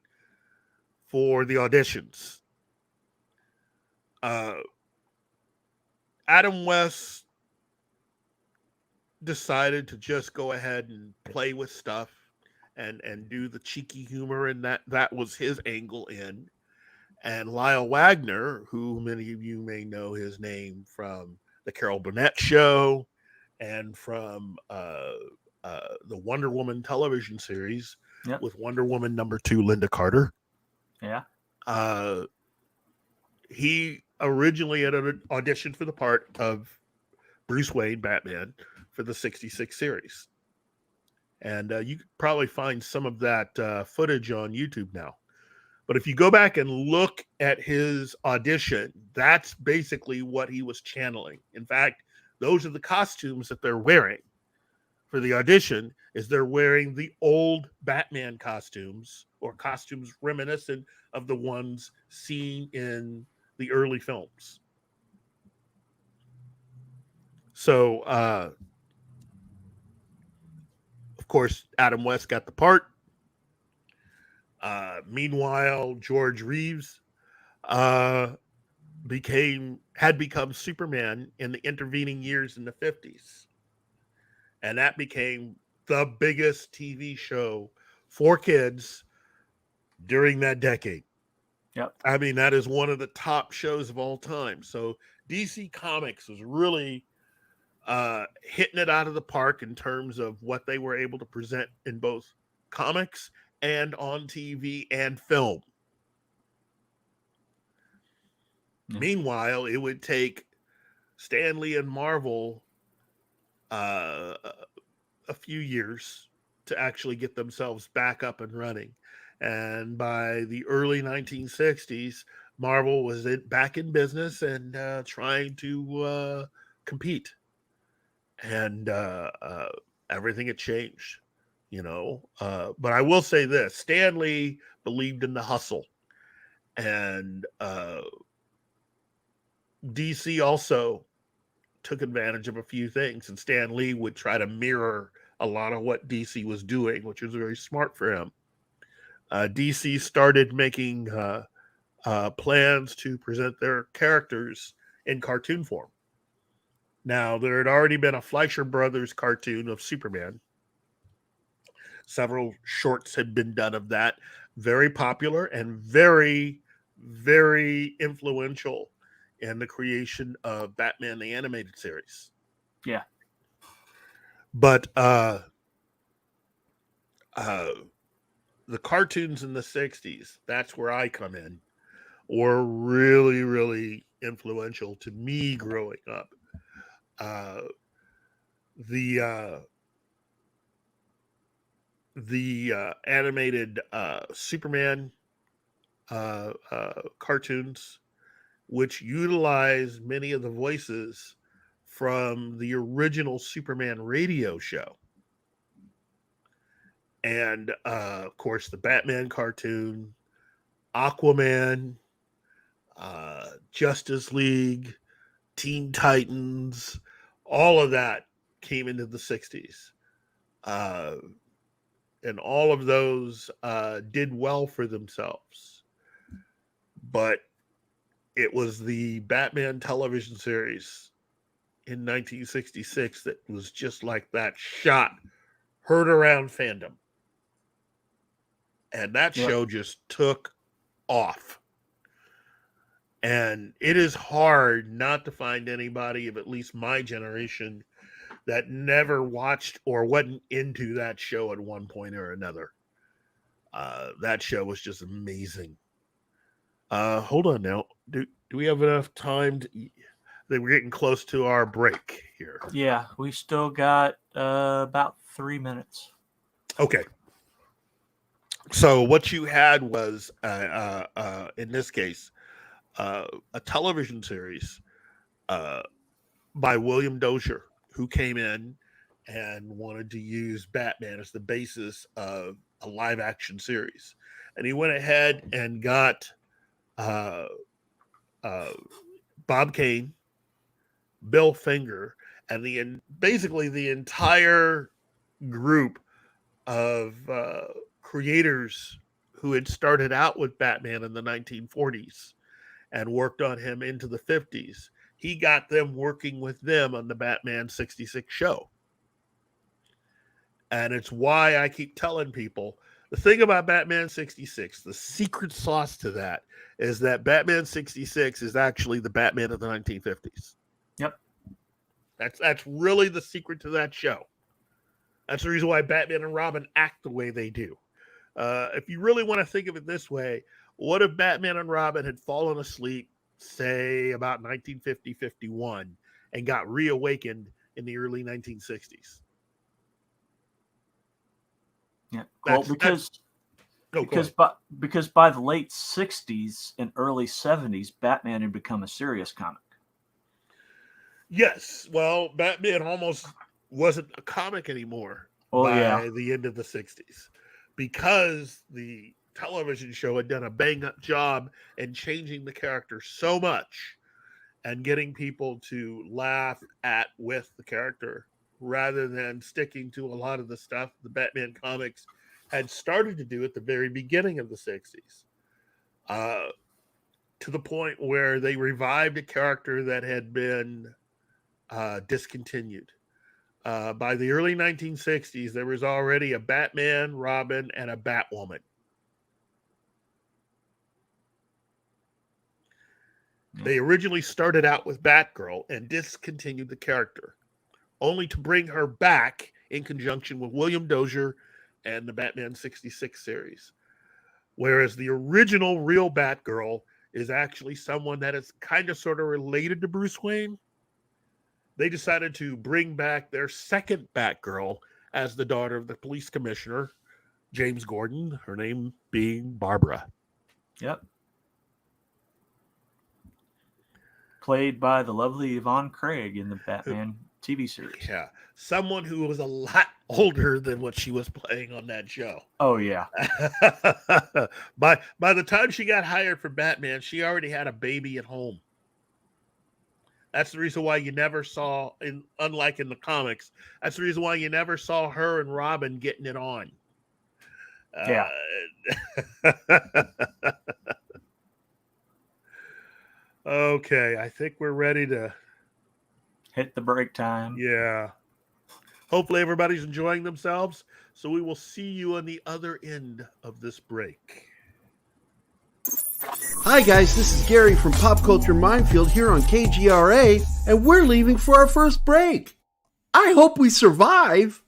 [SPEAKER 3] for the auditions, Adam West decided to just go ahead and play with stuff and do the cheeky humor, and that was his angle in. And Lyle Wagner, who many of you may know his name from the Carol Burnett Show and from the Wonder Woman television series with Wonder Woman #2, Linda Carter.
[SPEAKER 5] Yeah.
[SPEAKER 3] He originally had auditioned for the part of Bruce Wayne, Batman, for the 66 series. And you could probably find some of that footage on YouTube now. But if you go back and look at his audition, that's basically what he was channeling. In fact, those are the costumes that they're wearing for the audition, is they're wearing the old Batman costumes, or costumes reminiscent of the ones seen in the early films. So course, Adam West got the part. Meanwhile, George Reeves had become Superman in the intervening years in the 50s. And that became the biggest TV show for kids during that decade.
[SPEAKER 5] Yep.
[SPEAKER 3] I mean, that is one of the top shows of all time. So DC Comics was really hitting it out of the park in terms of what they were able to present in both comics and on TV and film.
[SPEAKER 5] Yeah.
[SPEAKER 3] Meanwhile, it would take Stan Lee and Marvel a few years to actually get themselves back up and running. And by the early 1960s, Marvel was back in business and trying to compete. And everything had changed, But I will say this: Stan Lee believed in the hustle, and DC also took advantage of a few things, and Stan Lee would try to mirror a lot of what DC was doing, which was very smart for him. DC started making plans to present their characters in cartoon form. Now, there had already been a Fleischer Brothers cartoon of Superman. Several shorts had been done of that. Very popular and very, very influential in the creation of Batman the Animated Series.
[SPEAKER 5] Yeah.
[SPEAKER 3] But the cartoons in the 60s, that's where I come in, were really, really influential to me growing up. The animated Superman cartoons, which utilize many of the voices from the original Superman radio show. And, of course, the Batman cartoon, Aquaman, Justice League, Teen Titans, all of that came into the 60s. And all of those did well for themselves. But it was the Batman television series in 1966 that was just like that shot, heard around fandom. And that show just took off. And it is hard not to find anybody of at least my generation that never watched or wasn't into that show at one point or another. That show was just amazing. Hold on now. Do we have enough time to... that we're getting close to our break here?
[SPEAKER 5] Yeah, we still got about 3 minutes.
[SPEAKER 3] Okay. So what you had was, in this case, a television series by William Dozier, who came in and wanted to use Batman as the basis of a live action series. And he went ahead and got Bob Kane, Bill Finger, and basically the entire group of creators who had started out with Batman in the 1940s and worked on him into the 50s. He got them working with them on the Batman 66 show. And it's why I keep telling people, the thing about Batman 66, the secret sauce to that is that Batman 66 is actually the Batman of the 1950s.
[SPEAKER 5] Yep.
[SPEAKER 3] That's really the secret to that show. That's the reason why Batman and Robin act the way they do. If you really want to think of it this way, what if Batman and Robin had fallen asleep, say, about 1950-51, and got reawakened in the early 1960s?
[SPEAKER 5] Yeah. Well, because by the late 60s and early 70s, Batman had become a serious comic.
[SPEAKER 3] Yes. Well, Batman almost wasn't a comic anymore by the end of the 60s, because the television show had done a bang-up job in changing the character so much and getting people to laugh at with the character rather than sticking to a lot of the stuff the Batman comics had started to do at the very beginning of the 60s. To the point where they revived a character that had been discontinued. By the early 1960s, there was already a Batman, Robin, and a Batwoman. They originally started out with Batgirl and discontinued the character, only to bring her back in conjunction with William Dozier and the Batman 66 series. Whereas the original real Batgirl is actually someone that is kind of sort of related to Bruce Wayne. They decided to bring back their second Batgirl as the daughter of the police commissioner, James Gordon, her name being Barbara.
[SPEAKER 5] Yep. Played by the lovely Yvonne Craig in the Batman TV series.
[SPEAKER 3] Yeah. Someone who was a lot older than what she was playing on that show.
[SPEAKER 5] Oh, yeah.
[SPEAKER 3] By the time she got hired for Batman, she already had a baby at home. That's the reason why you never saw, unlike in the comics, that's the reason why you never saw her and Robin getting it on.
[SPEAKER 5] Yeah.
[SPEAKER 3] Okay, I think we're ready to
[SPEAKER 5] hit the break time.
[SPEAKER 3] Yeah. Hopefully everybody's enjoying themselves. So we will see you on the other end of this break.
[SPEAKER 8] Hi guys, this is Gary from Pop Culture Minefield here on KGRA, and we're leaving for our first break. I hope we survive.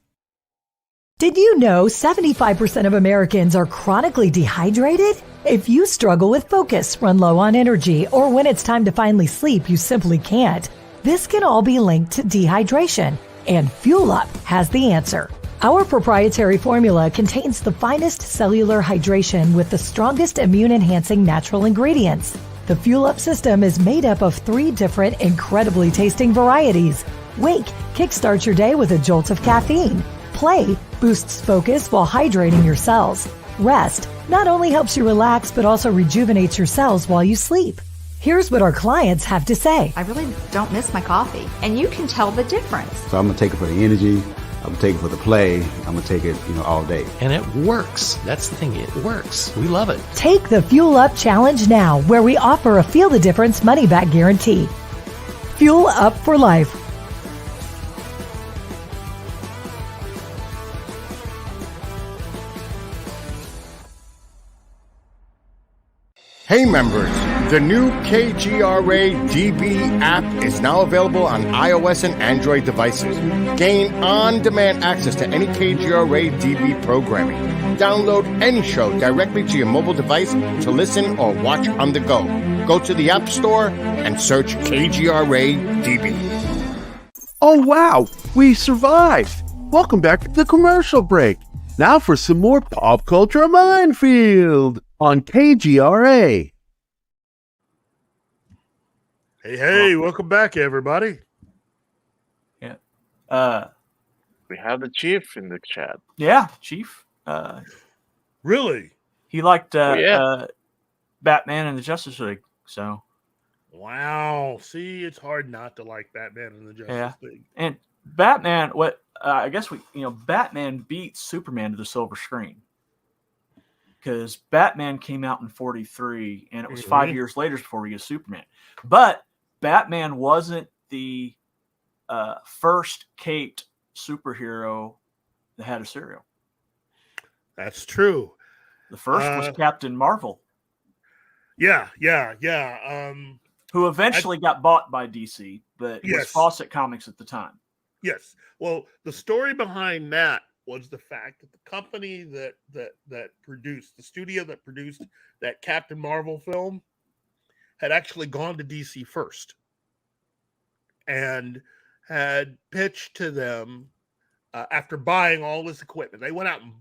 [SPEAKER 9] Did you know 75% of Americans are chronically dehydrated? If you struggle with focus, run low on energy, or when it's time to finally sleep, you simply can't, this can all be linked to dehydration, and Fuel Up has the answer. Our proprietary formula contains the finest cellular hydration with the strongest immune-enhancing natural ingredients. The Fuel Up system is made up of 3 different incredibly tasting varieties. Wake kickstarts your day with a jolt of caffeine. Play boosts focus while hydrating your cells. Rest not only helps you relax, but also rejuvenates your cells while you sleep. Here's what our clients have to say.
[SPEAKER 10] I really don't miss my coffee, and you can tell the difference.
[SPEAKER 11] So I'm going to take it for the energy. I'm going to take it for the play. I'm going to take it, all day.
[SPEAKER 12] And it works. That's the thing. It works. We love it.
[SPEAKER 9] Take the Fuel Up Challenge now, where we offer a Feel the Difference money-back guarantee. Fuel Up for life.
[SPEAKER 13] Hey members, the new KGRA DB app is now available on iOS and Android devices. Gain on-demand access to any KGRA DB programming. Download any show directly to your mobile device to listen or watch on the go. Go to the App Store and search KGRA DB.
[SPEAKER 8] Oh wow, we survived. Welcome back to the commercial break. Now for some more Pop Culture Minefield on KGRA.
[SPEAKER 3] Hey, welcome back, everybody.
[SPEAKER 5] Yeah.
[SPEAKER 6] We have the Chief in the chat.
[SPEAKER 5] Yeah, Chief.
[SPEAKER 3] Really?
[SPEAKER 5] He liked Batman and the Justice League, so.
[SPEAKER 3] Wow. See, it's hard not to like Batman and the Justice League.
[SPEAKER 5] And Batman, Batman beat Superman to the silver screen. Because Batman came out in 1943, and it was 5 years later before we get Superman. But Batman wasn't the first caped superhero that had a cereal.
[SPEAKER 3] That's true.
[SPEAKER 5] The first was Captain Marvel.
[SPEAKER 3] Yeah.
[SPEAKER 5] Who eventually got bought by DC, but was Fawcett Comics at the time.
[SPEAKER 3] Yes. Well, the story behind that was the fact that the company that produced, the studio that produced that Captain Marvel film had actually gone to DC first and had pitched to them after buying all this equipment. They went out and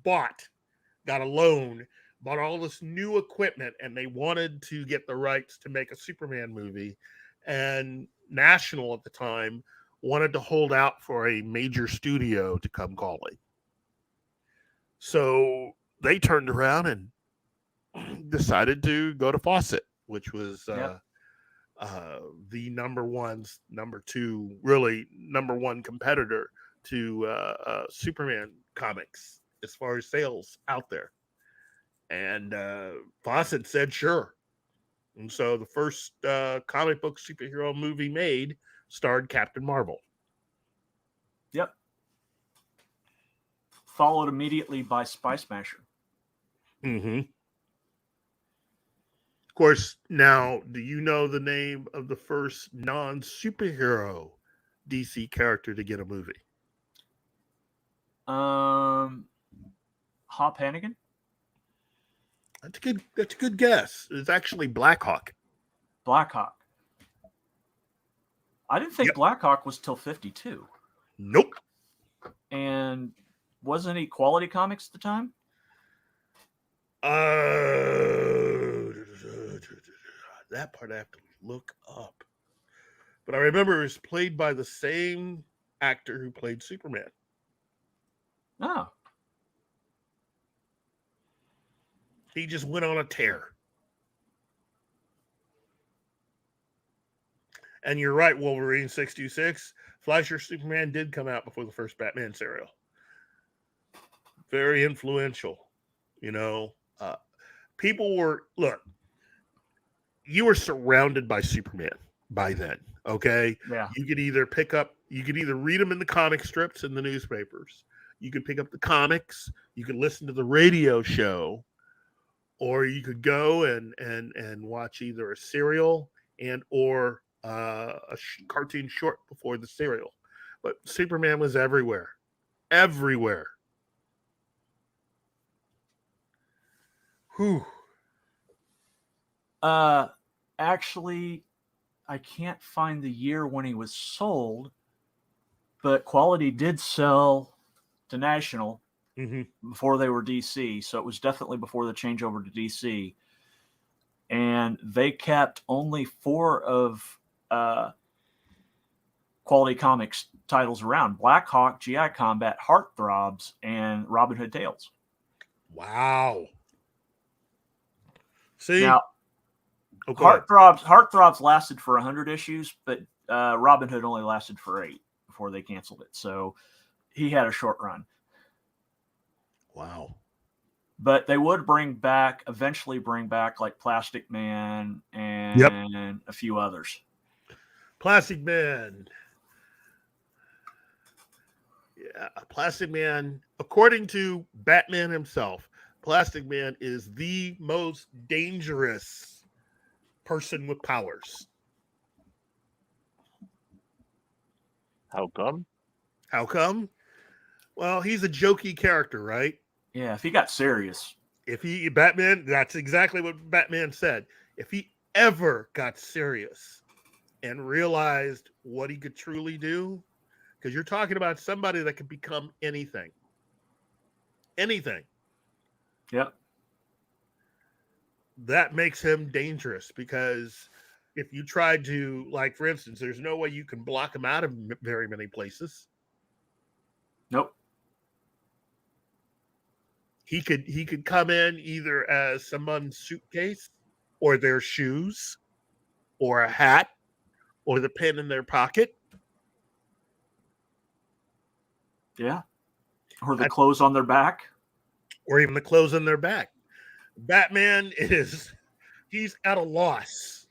[SPEAKER 3] got a loan, bought all this new equipment, and they wanted to get the rights to make a Superman movie. And National at the time wanted to hold out for a major studio to come calling. So they turned around and decided to go to Fawcett, which was the number one competitor to Superman comics as far as sales out there. And Fawcett said sure. And so the first comic book superhero movie made starred Captain Marvel.
[SPEAKER 5] Yep. Followed immediately by Spy Smasher.
[SPEAKER 3] Mm-hmm. Of course, now, do you know the name of the first non-superhero DC character to get a movie?
[SPEAKER 5] Hop Hannigan?
[SPEAKER 3] That's a good guess. It's actually Blackhawk.
[SPEAKER 5] Blackhawk. I didn't think Blackhawk was till 52.
[SPEAKER 3] Nope.
[SPEAKER 5] And wasn't he Quality Comics at the time?
[SPEAKER 3] That part I have to look up. But I remember it was played by the same actor who played Superman.
[SPEAKER 5] Oh.
[SPEAKER 3] He just went on a tear. And you're right, Wolverine 626. Fleischer Superman did come out before the first Batman serial. Very influential. You know, people were, look, you were surrounded by Superman by then, okay?
[SPEAKER 5] Yeah.
[SPEAKER 3] You could either read them in the comic strips in the newspapers. You could pick up the comics. You could listen to the radio show. Or you could go and watch either a serial or a cartoon short before the serial. But Superman was everywhere. Everywhere. Whew.
[SPEAKER 5] Actually, I can't find the year when he was sold, but Quality did sell to National before they were DC. So it was definitely before the changeover to DC. And they kept only 4 of Quality Comics titles around: Black Hawk, GI Combat, Heartthrobs, and Robin Hood Tales.
[SPEAKER 3] Wow. See?
[SPEAKER 5] Now, Heartthrobs lasted for 100 issues, but Robin Hood only lasted for 8 before they canceled it. So he had a short run.
[SPEAKER 3] Wow.
[SPEAKER 5] But they would eventually bring back like Plastic Man and a few others.
[SPEAKER 3] Plastic Man. Yeah, Plastic Man, according to Batman himself, Plastic Man is the most dangerous person with powers.
[SPEAKER 6] How come?
[SPEAKER 3] How come? Well, he's a jokey character, right?
[SPEAKER 5] Yeah, if he got serious.
[SPEAKER 3] That's exactly what Batman said. If he ever got serious and realized what he could truly do, because you're talking about somebody that could become anything. Anything.
[SPEAKER 5] Yep.
[SPEAKER 3] That makes him dangerous, because if you tried to, like, for instance, there's no way you can block him out of very many places.
[SPEAKER 5] Nope.
[SPEAKER 3] He could come in either as someone's suitcase or their shoes or a hat or the pen in their pocket.
[SPEAKER 5] Yeah. Or the clothes on their back.
[SPEAKER 3] Or even the clothes on their back. Batman he's at a loss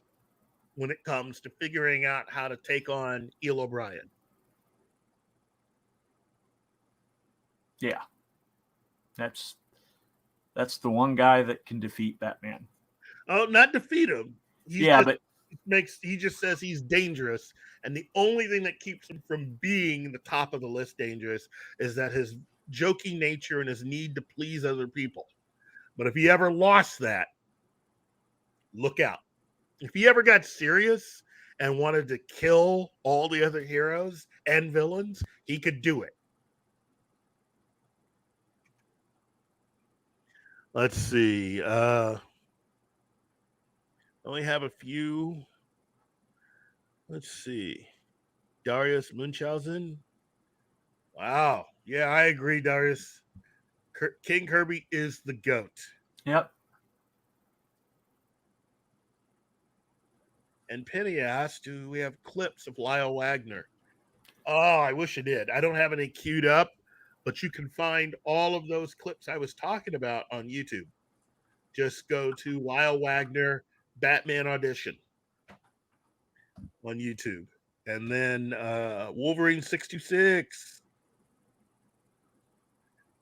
[SPEAKER 3] when it comes to figuring out how to take on Eel O'Brien.
[SPEAKER 5] Yeah. That's the one guy that can defeat Batman.
[SPEAKER 3] Oh, not defeat him. He just says he's dangerous, and the only thing that keeps him from being the top of the list dangerous is that his jokey nature and his need to please other people. But if he ever lost that, look out. If he ever got serious and wanted to kill all the other heroes and villains, he could do it. Let's see. Only have a few. Let's see. Darius Munchausen. Wow. Yeah, I agree, Darius. King Kirby is the GOAT.
[SPEAKER 5] Yep.
[SPEAKER 3] And Penny asked, do we have clips of Lyle Wagner? Oh, I wish I did. I don't have any queued up, but you can find all of those clips I was talking about on YouTube. Just go to Lyle Wagner Batman audition on YouTube. And then Wolverine 626.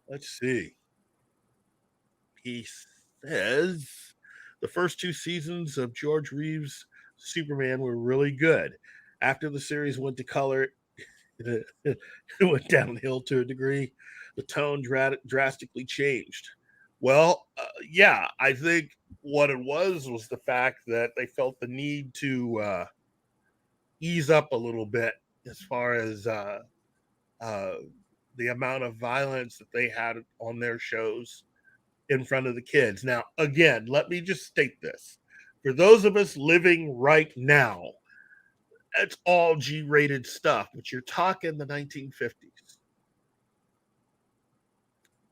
[SPEAKER 3] Let's see. He says the first 2 seasons of George Reeves' Superman were really good. After the series went to color, it went downhill to a degree. The tone drastically changed. Well, yeah, I think what it was the fact that they felt the need to ease up a little bit as far as the amount of violence that they had on their shows in front of the kids. Now, again, let me just state this. For those of us living right now, it's all G-rated stuff, but you're talking the 1950s.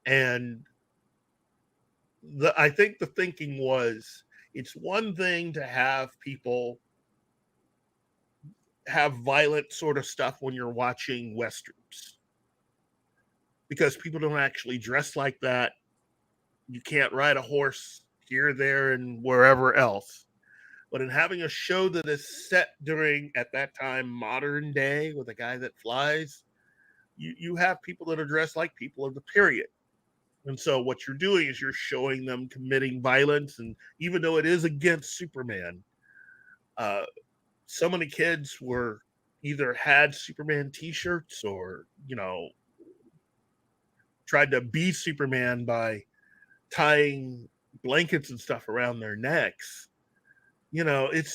[SPEAKER 3] And I think the thinking was, it's one thing to have people have violent sort of stuff when you're watching Westerns, because people don't actually dress like that. You can't ride a horse here, there, and wherever else. But in having a show that is set during, at that time, modern day with a guy that flies, you have people that are dressed like people of the period. And so what you're doing is you're showing them committing violence. And even though it is against Superman, so many kids were either had Superman t-shirts or, tried to be Superman by tying blankets and stuff around their necks. It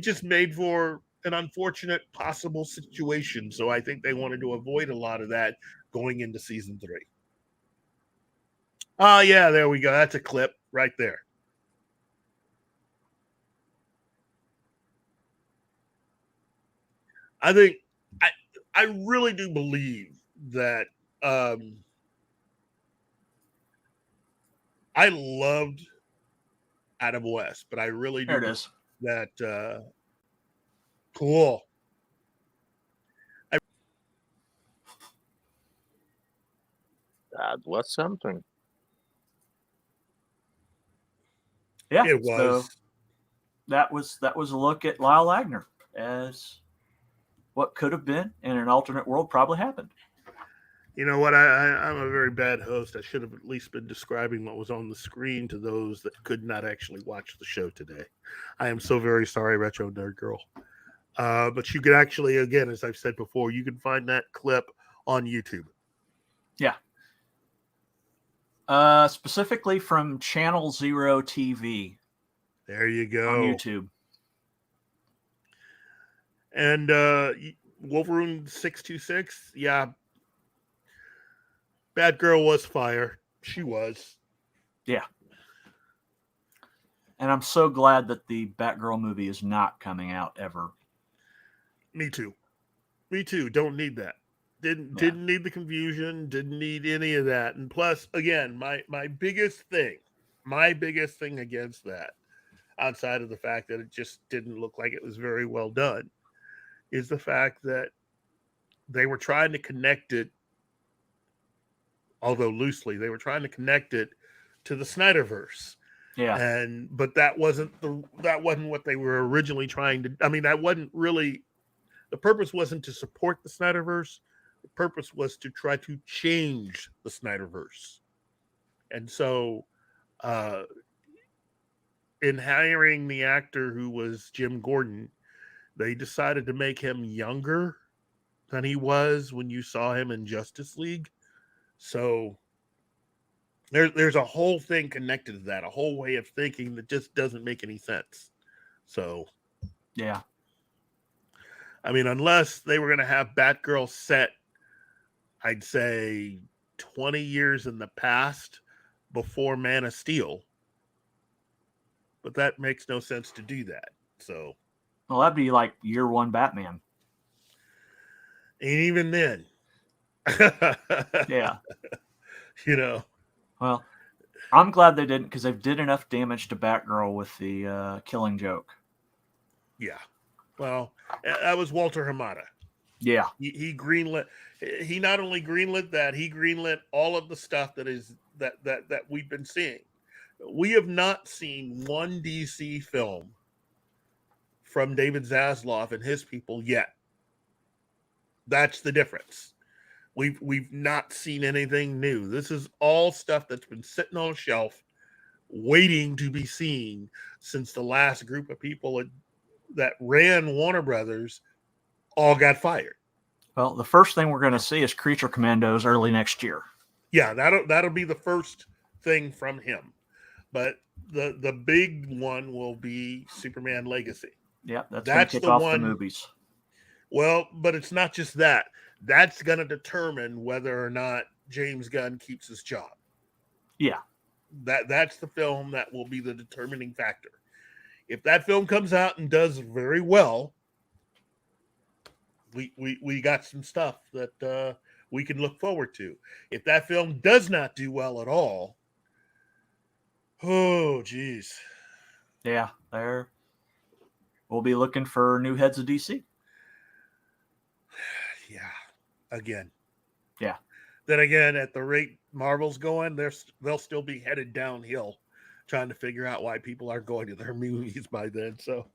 [SPEAKER 3] just made for an unfortunate possible situation. So I think they wanted to avoid a lot of that going into season 3. Oh yeah, there we go. That's a clip right there. I think I really do believe that I loved Adam West, but I really do
[SPEAKER 5] There it is.
[SPEAKER 3] that cool.
[SPEAKER 6] That was something.
[SPEAKER 5] Yeah,
[SPEAKER 3] it was.
[SPEAKER 5] So that was a look at Lyle Wagner as what could have been in an alternate world probably happened.
[SPEAKER 3] You know what? I'm a very bad host. I should have at least been describing what was on the screen to those that could not actually watch the show today. I am so very sorry, Retro Nerd Girl. But you can actually, again, as I've said before, you can find that clip on YouTube.
[SPEAKER 5] Yeah. Specifically from Channel Zero TV.
[SPEAKER 3] There you go.
[SPEAKER 5] On YouTube.
[SPEAKER 3] And Wolverine 626, yeah. Batgirl was fire. She was.
[SPEAKER 5] Yeah. And I'm so glad that the Batgirl movie is not coming out ever.
[SPEAKER 3] Me too. Don't need that. Didn't need the confusion. Didn't need any of that. And plus, again, my biggest thing against that, outside of the fact that it just didn't look like it was very well done, is the fact that they were trying to connect it, although loosely, they were trying to connect it to the Snyderverse.
[SPEAKER 5] Yeah.
[SPEAKER 3] But that wasn't what they were originally trying to. I mean, that wasn't really the purpose. Wasn't to support the Snyderverse. The purpose was to try to change the Snyderverse. And so, in hiring the actor who was Jim Gordon, they decided to make him younger than he was when you saw him in Justice League. So there's a whole thing connected to that, a whole way of thinking that just doesn't make any sense. So,
[SPEAKER 5] yeah.
[SPEAKER 3] I mean, unless they were going to have Batgirl set, I'd say 20 years in the past before Man of Steel. But that makes no sense to do that. So,
[SPEAKER 5] well, that'd be like year 1 Batman.
[SPEAKER 3] And even then,
[SPEAKER 5] yeah.
[SPEAKER 3] Well,
[SPEAKER 5] I'm glad they didn't, because they did enough damage to Batgirl with the Killing Joke.
[SPEAKER 3] Yeah. Well, that was Walter Hamada.
[SPEAKER 5] Yeah.
[SPEAKER 3] He greenlit. He not only greenlit that, he greenlit all of the stuff that we've been seeing. We have not seen one DC film from David Zaslav and his people yet. That's the difference. We've not seen anything new. This is all stuff that's been sitting on a shelf, waiting to be seen since the last group of people that ran Warner Brothers all got fired.
[SPEAKER 5] Well, the first thing we're going to see is Creature Commandos early next year.
[SPEAKER 3] Yeah, that'll be the first thing from him. But the big one will be Superman Legacy.
[SPEAKER 5] Yeah, that's going to kick off the movies. Well,
[SPEAKER 3] but it's not just that. That's going to determine whether or not James Gunn keeps his job.
[SPEAKER 5] Yeah.
[SPEAKER 3] That's the film that will be the determining factor. If that film comes out and does very well, we got some stuff that we can look forward to. If that film does not do well at all, oh geez.
[SPEAKER 5] Yeah, we'll be looking for new heads of DC.
[SPEAKER 3] Yeah. Again.
[SPEAKER 5] Yeah.
[SPEAKER 3] Then again, at the rate Marvel's going, they'll still be headed downhill, trying to figure out why people aren't going to their movies by then. So,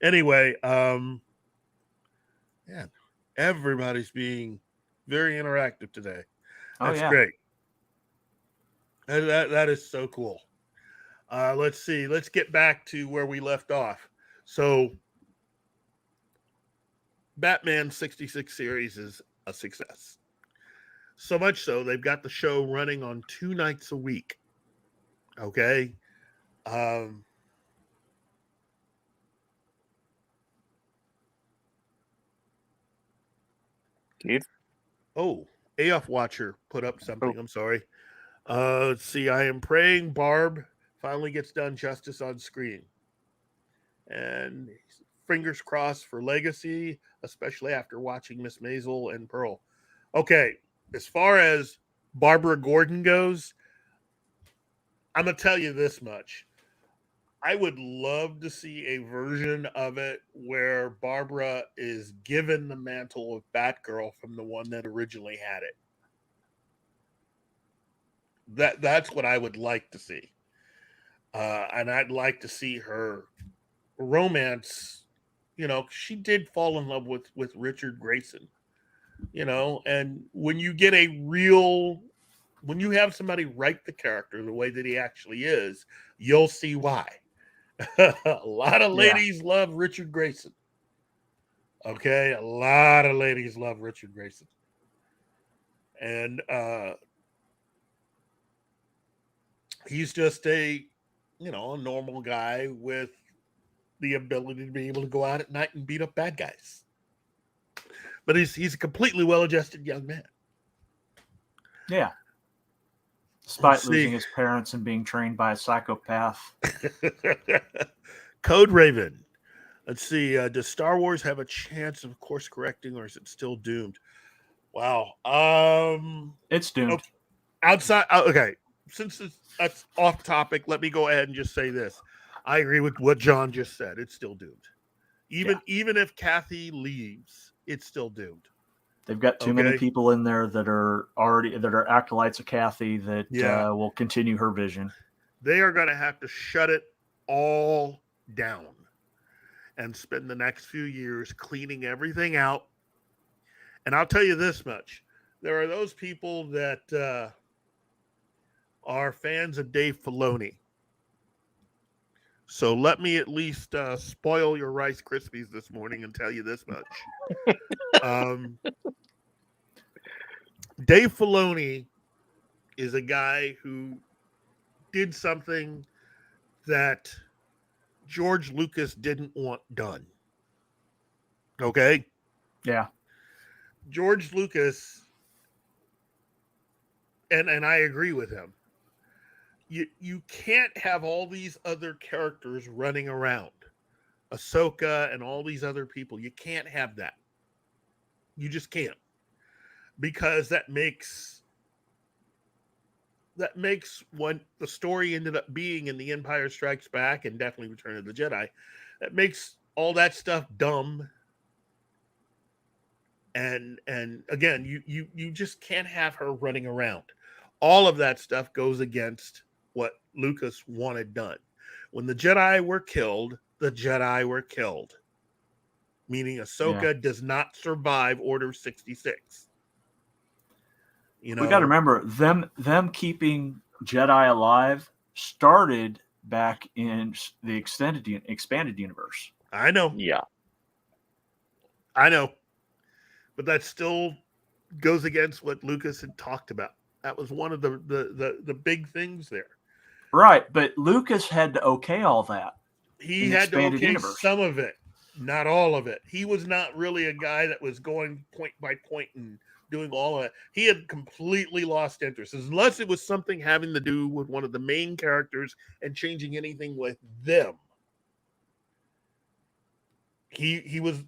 [SPEAKER 3] anyway, yeah, everybody's being very interactive today. That's great. That is so cool. Let's see. Let's get back to where we left off. So, Batman 66 series is a success. So much so, they've got the show running on 2 nights a week. Okay?
[SPEAKER 6] Keith?
[SPEAKER 3] Oh, AF Watcher put up something. I'm sorry. Let's see. I am praying Barb finally gets done justice on screen. And fingers crossed for Legacy, especially after watching Miss Maisel and Pearl. Okay, as far as Barbara Gordon goes, I'm going to tell you this much. I would love to see a version of it where Barbara is given the mantle of Batgirl from the one that originally had it. That's what I would like to see. And I'd like to see her romance. You know, she did fall in love with Richard Grayson, you know, and when you have somebody write the character the way that he actually is, you'll see why. A lot of ladies love Richard Grayson. Okay. A lot of ladies love Richard Grayson. And he's just a normal guy with the ability to be able to go out at night and beat up bad guys. But he's a completely well-adjusted young man.
[SPEAKER 5] Yeah. Despite losing his parents and being trained by a psychopath.
[SPEAKER 3] Code Raven. Let's see. Does Star Wars have a chance of course correcting, or is it still doomed? Wow.
[SPEAKER 5] It's doomed.
[SPEAKER 3] Okay. Outside. Okay. Since that's off topic, let me go ahead and just say this. I agree with what John just said. It's still doomed. Even if Kathy leaves, it's still doomed.
[SPEAKER 5] They've got too many people in there that are acolytes of Kathy that will continue her vision.
[SPEAKER 3] They are going to have to shut it all down and spend the next few years cleaning everything out. And I'll tell you this much. There are those people that are fans of Dave Filoni. So let me at least spoil your Rice Krispies this morning and tell you this much. Dave Filoni is a guy who did something that George Lucas didn't want done. Okay?
[SPEAKER 5] Yeah.
[SPEAKER 3] George Lucas, and I agree with him. You can't have all these other characters running around. Ahsoka and all these other people. You can't have that. You just can't. Because that makes what the story ended up being in The Empire Strikes Back and definitely Return of the Jedi. That makes all that stuff dumb. And again, you just can't have her running around. All of that stuff goes against what Lucas wanted done. When the Jedi were killed, the Jedi were killed. Meaning Ahsoka does not survive Order 66. You know,
[SPEAKER 5] we got to remember them keeping Jedi alive started back in the expanded universe.
[SPEAKER 3] I know.
[SPEAKER 6] Yeah.
[SPEAKER 3] I know. But that still goes against what Lucas had talked about. That was one of the big things there.
[SPEAKER 5] Right, but Lucas had to okay all that.
[SPEAKER 3] He had to okay some of it, not all of it. He was not really a guy that was going point by point and doing all of it. He had completely lost interest, unless it was something having to do with one of the main characters and changing anything with them. He was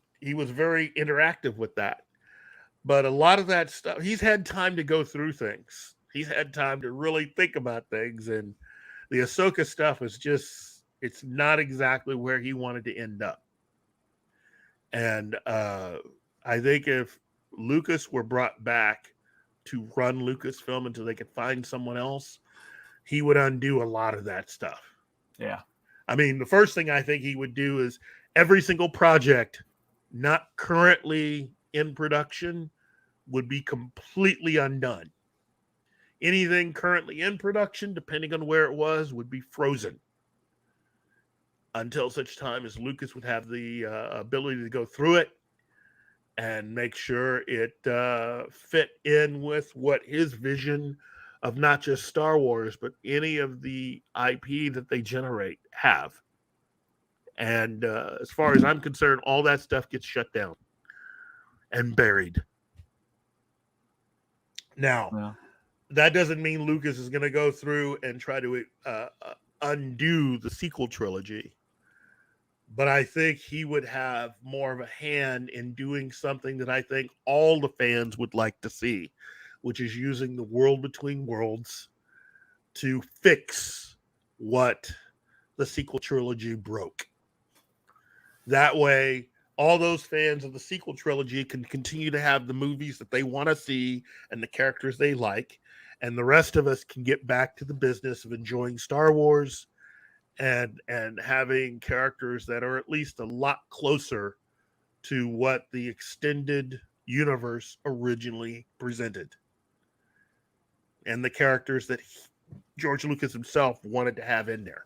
[SPEAKER 3] very interactive with that. But a lot of that stuff, he's had time to go through things. He's had time to really think about things. And the Ahsoka stuff is just, it's not exactly where he wanted to end up. And I think if Lucas were brought back to run Lucasfilm until they could find someone else, he would undo a lot of that stuff.
[SPEAKER 5] Yeah.
[SPEAKER 3] I mean, the first thing I think he would do is every single project not currently in production would be completely undone. Anything currently in production, depending on where it was, would be frozen until such time as Lucas would have the ability to go through it and make sure it fit in with what his vision of not just Star Wars, but any of the IP that they generate have. And as far as I'm concerned, all that stuff gets shut down and buried. Now, that doesn't mean Lucas is going to go through and try to undo the sequel trilogy. But I think he would have more of a hand in doing something that I think all the fans would like to see, which is using the world between worlds to fix what the sequel trilogy broke. That way, all those fans of the sequel trilogy can continue to have the movies that they want to see and the characters they like. And the rest of us can get back to the business of enjoying Star Wars and having characters that are at least a lot closer to what the extended universe originally presented. And the characters that George Lucas himself wanted to have in there.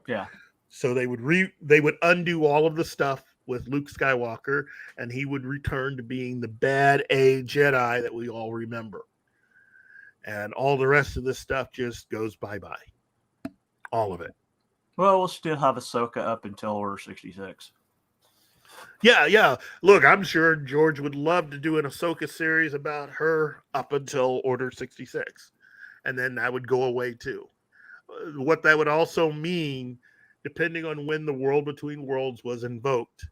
[SPEAKER 5] Yeah.
[SPEAKER 3] So they would undo all of the stuff with Luke Skywalker, and he would return to being the bad A Jedi that we all remember. And all the rest of this stuff just goes bye-bye. All of it.
[SPEAKER 5] Well, we'll still have Ahsoka up until Order 66.
[SPEAKER 3] Yeah. Look, I'm sure George would love to do an Ahsoka series about her up until Order 66. And then that would go away too. What that would also mean, depending on when the World Between Worlds was invoked,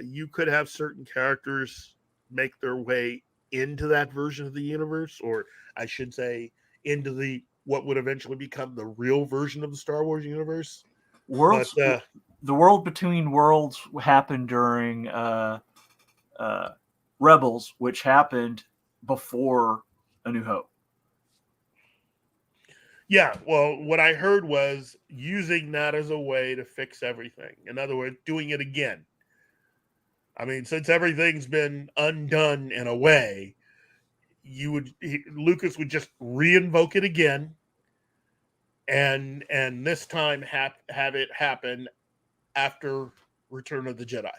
[SPEAKER 3] you could have certain characters make their way into that version of the universe, or I should say into the what would eventually become the real version of the Star Wars universe.
[SPEAKER 5] The World Between Worlds happened during Rebels, which happened before A New Hope.
[SPEAKER 3] Yeah, well, what I heard was using that as a way to fix everything. In other words, doing it again. I mean, since everything's been undone in a way, Lucas would just re-invoke it again, and this time have it happen after Return of the Jedi.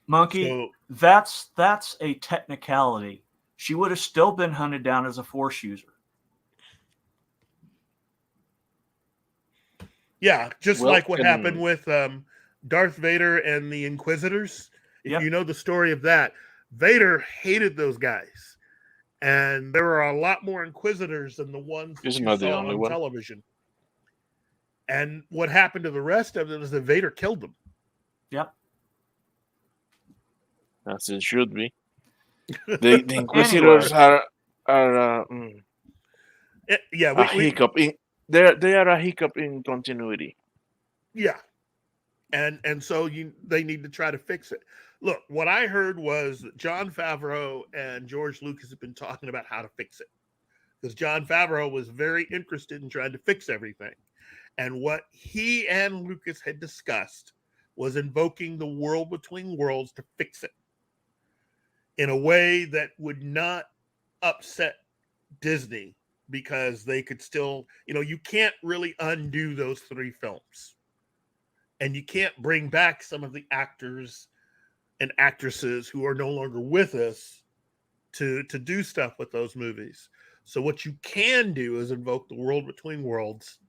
[SPEAKER 5] Monkey,
[SPEAKER 3] So,
[SPEAKER 5] that's a technicality. She would have still been hunted down as a Force user.
[SPEAKER 3] Yeah, just like what happened with Darth Vader and the Inquisitors. If you know the story of that, Vader hated those guys. And there are a lot more Inquisitors than the ones that you saw on television. And what happened to the rest of them is that Vader killed them.
[SPEAKER 5] Yep.
[SPEAKER 6] As it should be. The Inquisitors are a hiccup in they are a hiccup in continuity.
[SPEAKER 3] Yeah. And so they need to try to fix it. Look, what I heard was that Jon Favreau and George Lucas have been talking about how to fix it. Because Jon Favreau was very interested in trying to fix everything. And what he and Lucas had discussed was invoking the world between worlds to fix it in a way that would not upset Disney, because they could still, you can't really undo those 3 films. And you can't bring back some of the actors and actresses who are no longer with us to do stuff with those movies. So what you can do is invoke the world between worlds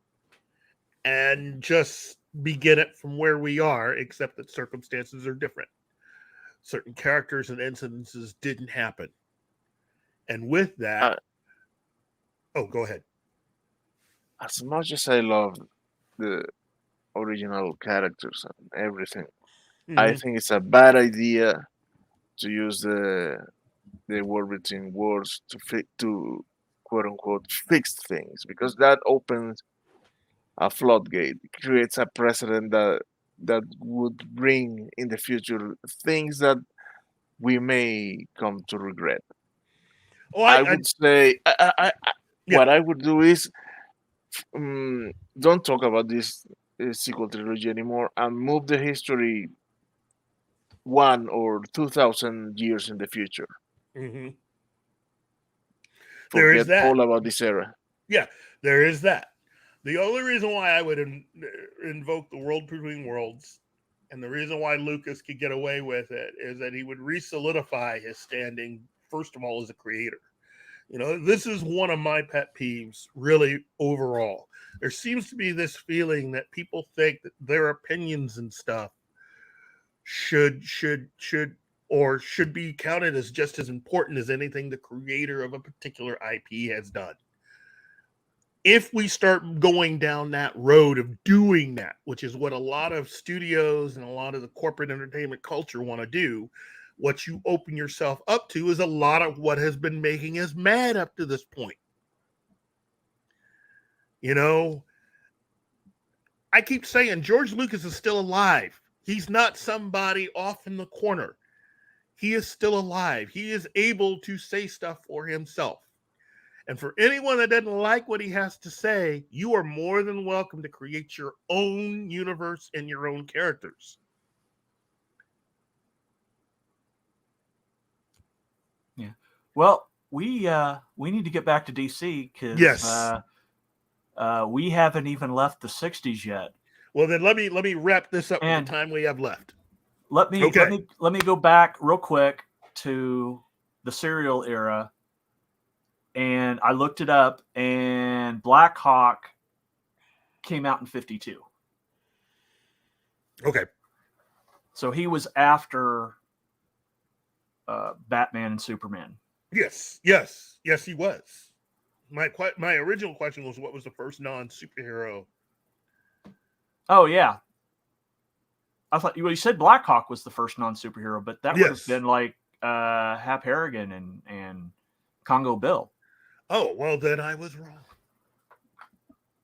[SPEAKER 3] and just begin it from where we are, except that circumstances are different. Certain characters and incidences didn't happen. And with that, go ahead.
[SPEAKER 6] As much as I love the original characters and everything, I think it's a bad idea to use the word between words to quote unquote fix things, because that opens a floodgate, creates a precedent that would bring in the future things that we may come to regret. I would say what I would do is don't talk about this sequel trilogy anymore and move the history 1 or 2,000 years in the future.
[SPEAKER 3] Mm-hmm.
[SPEAKER 6] There is that. All about this era.
[SPEAKER 3] Yeah, there is that. The only reason why I would invoke the world between worlds, and the reason why Lucas could get away with it, is that he would re-solidify his standing, first of all, as a creator. This is one of my pet peeves, really, overall. There seems to be this feeling that people think that their opinions and stuff should be counted as just as important as anything the creator of a particular IP has done. If we start going down that road of doing that, which is what a lot of studios and a lot of the corporate entertainment culture want to do, what you open yourself up to is a lot of what has been making us mad up to this point. I keep saying George Lucas is still alive. He's not somebody off in the corner. He is still alive. He is able to say stuff for himself. And for anyone that doesn't like what he has to say, you are more than welcome to create your own universe and your own characters.
[SPEAKER 5] Yeah. Well, we need to get back to DC because we haven't even left the 60s yet.
[SPEAKER 3] Well, then let me wrap this up with the time we have left.
[SPEAKER 5] Let me go back real quick to the serial era. And I looked it up, and Black Hawk came out in 52.
[SPEAKER 3] Okay.
[SPEAKER 5] So he was after Batman and Superman.
[SPEAKER 3] Yes, he was. My original question was, what was the first non-superhero?
[SPEAKER 5] Oh, yeah. I thought you said Black Hawk was the first non-superhero, but that would have been like Hap Harrigan and Congo Bill.
[SPEAKER 3] Oh, well, then I was wrong.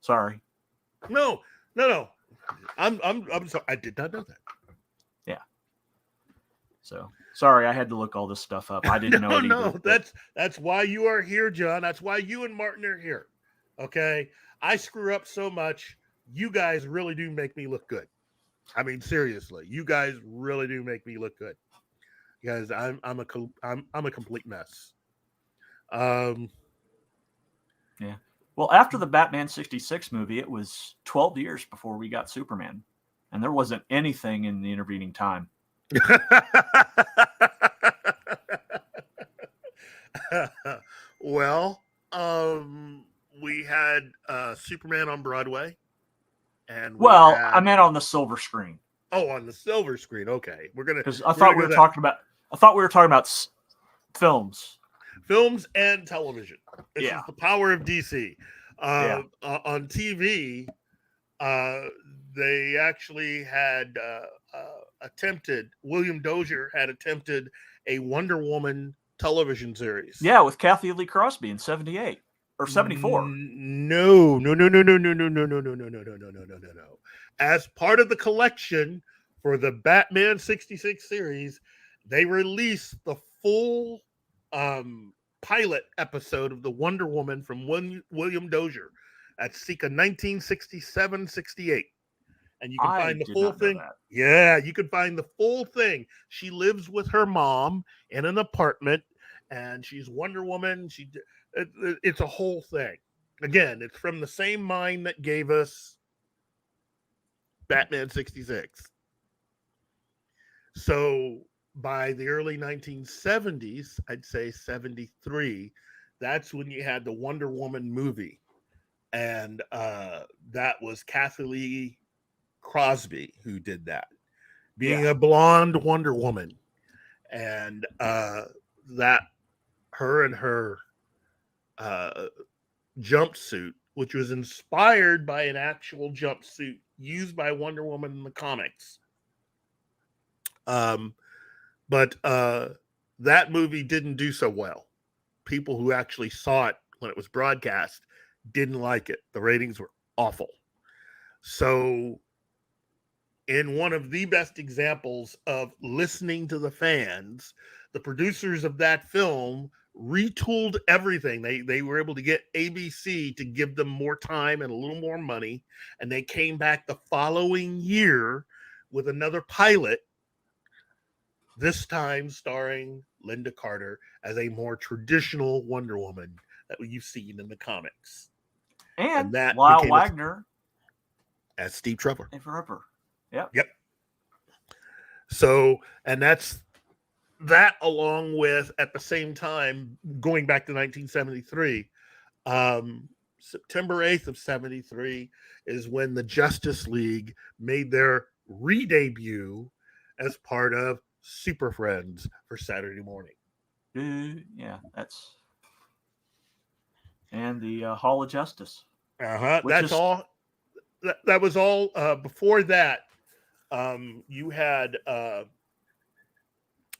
[SPEAKER 5] Sorry.
[SPEAKER 3] No. I'm sorry. I did not know that.
[SPEAKER 5] Yeah. So sorry, I had to look all this stuff up. I didn't know it either.
[SPEAKER 3] No, that's why you are here, John. That's why you and Martin are here. Okay. I screw up so much. You guys really do make me look good. I mean, seriously, you guys really do make me look good. Because I'm a complete mess.
[SPEAKER 5] Yeah. Well, after the Batman 66 movie, it was 12 years before we got Superman. And there wasn't anything in the intervening time.
[SPEAKER 3] Well, we had Superman on Broadway. And
[SPEAKER 5] I meant on the silver screen.
[SPEAKER 3] Oh, on the silver screen. Okay.
[SPEAKER 5] Because I thought we were talking about films.
[SPEAKER 3] Films and television. This is the power of DC. On TV, they actually had William Dozier had attempted a Wonder Woman television series.
[SPEAKER 5] Yeah, with Kathy Lee Crosby in 78. or 74?
[SPEAKER 3] No. As part of the collection for the Batman 66 series, they released the full pilot episode of the Wonder Woman from William Dozier at Sika 1967-68. And you can find the full thing. Yeah, you can find the full thing. She lives with her mom in an apartment, and she's Wonder Woman. It's a whole thing. Again, it's from the same mind that gave us Batman 66. So by the early 1970s, I'd say 73, that's when you had the Wonder Woman movie. And that was Kathy Lee Crosby who did that, being a blonde Wonder Woman. And that her and her jumpsuit, which was inspired by an actual jumpsuit used by Wonder Woman in the comics. But that movie didn't do so well. People who actually saw it when it was broadcast didn't like it. The ratings were awful. So in one of the best examples of listening to the fans, the producers of that film retooled everything. They were able to get ABC to give them more time and a little more money, and they came back the following year with another pilot, this time starring Linda Carter as a more traditional Wonder Woman that you've seen in the comics.
[SPEAKER 5] And
[SPEAKER 3] that
[SPEAKER 5] Lyle Wagner
[SPEAKER 3] as Steve Trevor.
[SPEAKER 5] Yep.
[SPEAKER 3] So, and that's that, along with, at the same time, going back to 1973, September 8th of 73 is when the Justice League made their re-debut as part of Super Friends for Saturday morning.
[SPEAKER 5] Yeah, that's... And the Hall of Justice.
[SPEAKER 3] That's all. That was all. Before that, you had...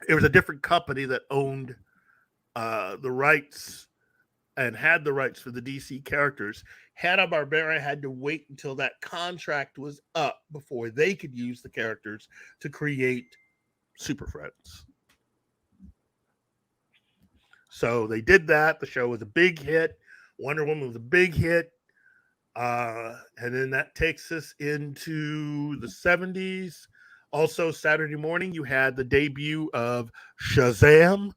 [SPEAKER 3] it was a different company that owned the rights and had the rights for the DC characters. Hanna-Barbera had to wait until that contract was up before they could use the characters to create Super Friends. So they did that. The show was a big hit. Wonder Woman was a big hit. And then that takes us into the 70s. Also, Saturday morning, you had the debut of Shazam,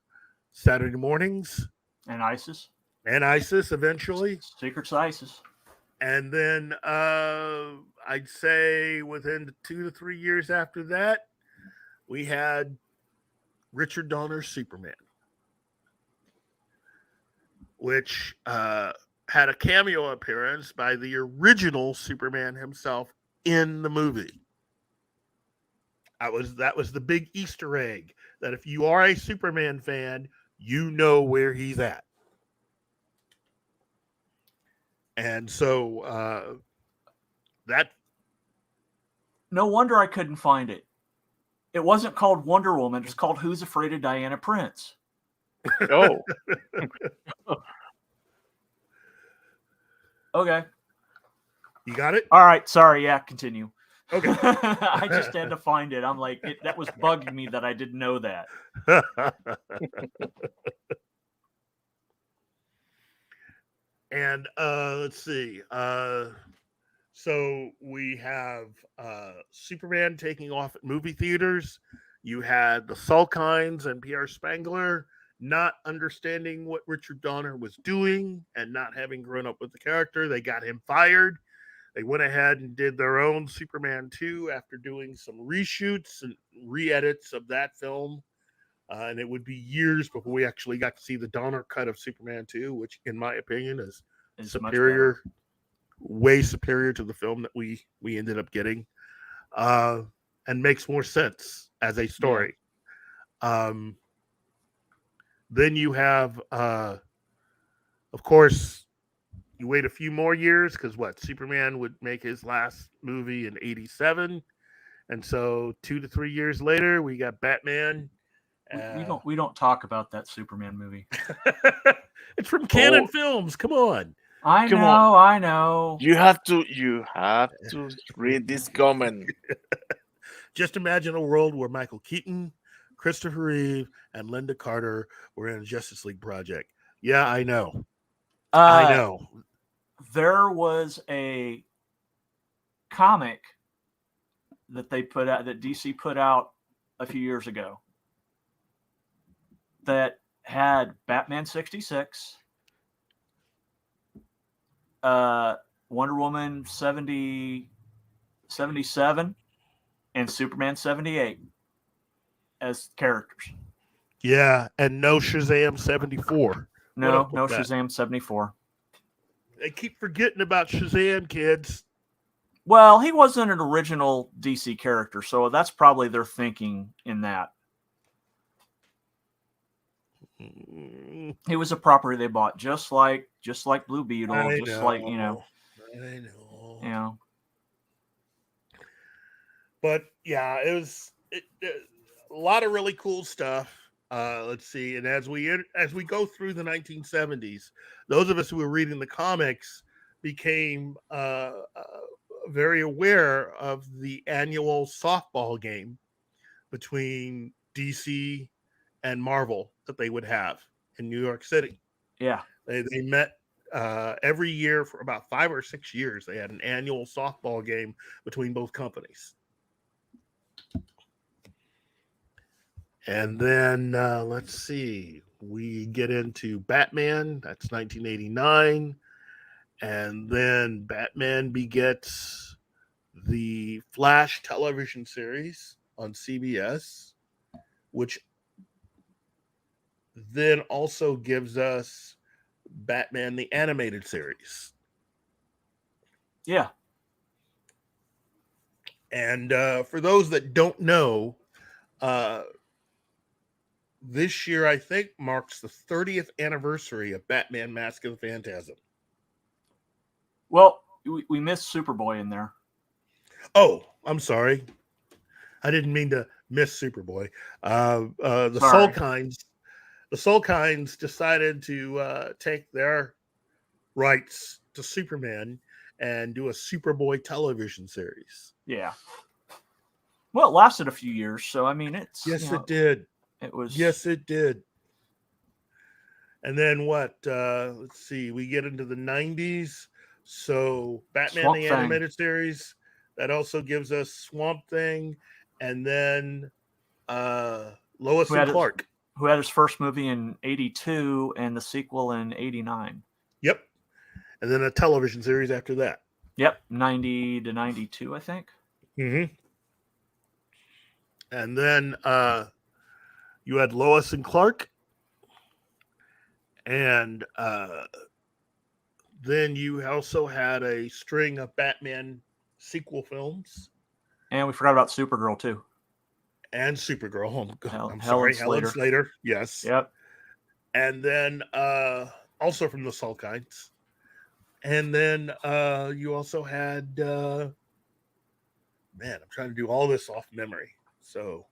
[SPEAKER 3] Saturday mornings.
[SPEAKER 5] And ISIS.
[SPEAKER 3] And ISIS eventually.
[SPEAKER 5] Secrets of ISIS.
[SPEAKER 3] And then I'd say within 2 to 3 years after that, we had Richard Donner's Superman, which had a cameo appearance by the original Superman himself in the movie. That was the big Easter egg, that if you are a Superman fan, you know where he's at. And so that...
[SPEAKER 5] No wonder I couldn't find it. It wasn't called Wonder Woman. It's called Who's Afraid of Diana Prince.
[SPEAKER 6] Oh.
[SPEAKER 5] Okay.
[SPEAKER 3] You got it?
[SPEAKER 5] All right. Sorry. Yeah, continue.
[SPEAKER 3] Okay.
[SPEAKER 5] I just had to find it. I'm like, that was bugging me that I didn't know that.
[SPEAKER 3] And let's see. So we have Superman taking off at movie theaters. You had the Salkinds and Pierre Spangler not understanding what Richard Donner was doing and not having grown up with the character. They got him fired. They went ahead and did their own Superman 2 after doing some reshoots and re-edits of that film. And it would be years before we actually got to see the Donner cut of Superman 2, which, in my opinion, is superior, way superior to the film that we ended up getting, and makes more sense as a story. Yeah. Then you have, of course, you wait a few more years because Superman would make his last movie in 87. And so 2 to 3 years later, we got Batman
[SPEAKER 5] We don't talk about that Superman movie.
[SPEAKER 3] It's from Canon Films. Come on.
[SPEAKER 5] I know.
[SPEAKER 6] You have to read this comment.
[SPEAKER 3] Just imagine a world where Michael Keaton, Christopher Reeve, and Linda Carter were in a Justice League project. Yeah, I know. I know.
[SPEAKER 5] There was a comic that DC put out a few years ago that had Batman 66, Wonder Woman 77, and Superman 78 as characters.
[SPEAKER 3] Yeah, and no Shazam 74.
[SPEAKER 5] No Shazam 74.
[SPEAKER 3] They keep forgetting about Shazam, kids.
[SPEAKER 5] Well, he wasn't an original DC character, so that's probably their thinking in that. It was a property they bought, just like Blue Beetle,
[SPEAKER 3] I
[SPEAKER 5] know.
[SPEAKER 3] But yeah, it was a lot of really cool stuff. Let's see, and as we go through the 1970s, those of us who were reading the comics became very aware of the annual softball game between DC and Marvel that they would have in New York City.
[SPEAKER 5] Yeah,
[SPEAKER 3] they met every year for about 5 or 6 years. They had an annual softball game between both companies. And then let's see, we get into Batman. That's 1989. And then Batman begets the Flash television series on CBS, which then also gives us Batman the animated series.
[SPEAKER 5] Yeah.
[SPEAKER 3] And for those that don't know, this year, I think, marks the 30th anniversary of Batman Mask of the Phantasm.
[SPEAKER 5] Well, we missed Superboy in there.
[SPEAKER 3] Oh, I'm sorry. I didn't mean to miss Superboy. The Soul Kinds decided to take their rights to Superman and do a Superboy television series.
[SPEAKER 5] Yeah. Well, it lasted a few years, so I mean, it
[SPEAKER 3] did.
[SPEAKER 5] It was.
[SPEAKER 3] Yes, it did. And then what? Let's see. We get into the 90s. So Batman
[SPEAKER 5] Swamp
[SPEAKER 3] the
[SPEAKER 5] Thing.
[SPEAKER 3] Animated Series. That also gives us Swamp Thing. And then Lois and Clark.
[SPEAKER 5] Who had his first movie in 82 and the sequel in 89.
[SPEAKER 3] Yep. And then a television series after that.
[SPEAKER 5] Yep. 90 to 92, I think.
[SPEAKER 3] Mm-hmm. And then you had Lois and Clark. And then you also had a string of Batman sequel films.
[SPEAKER 5] And we forgot about Supergirl, too.
[SPEAKER 3] And Supergirl. I'm
[SPEAKER 5] Helen
[SPEAKER 3] sorry,
[SPEAKER 5] Slater.
[SPEAKER 3] Helen Slater. Yes.
[SPEAKER 5] Yep.
[SPEAKER 3] And then also from the Soul Kinds. And then you also had I'm trying to do all this off memory. So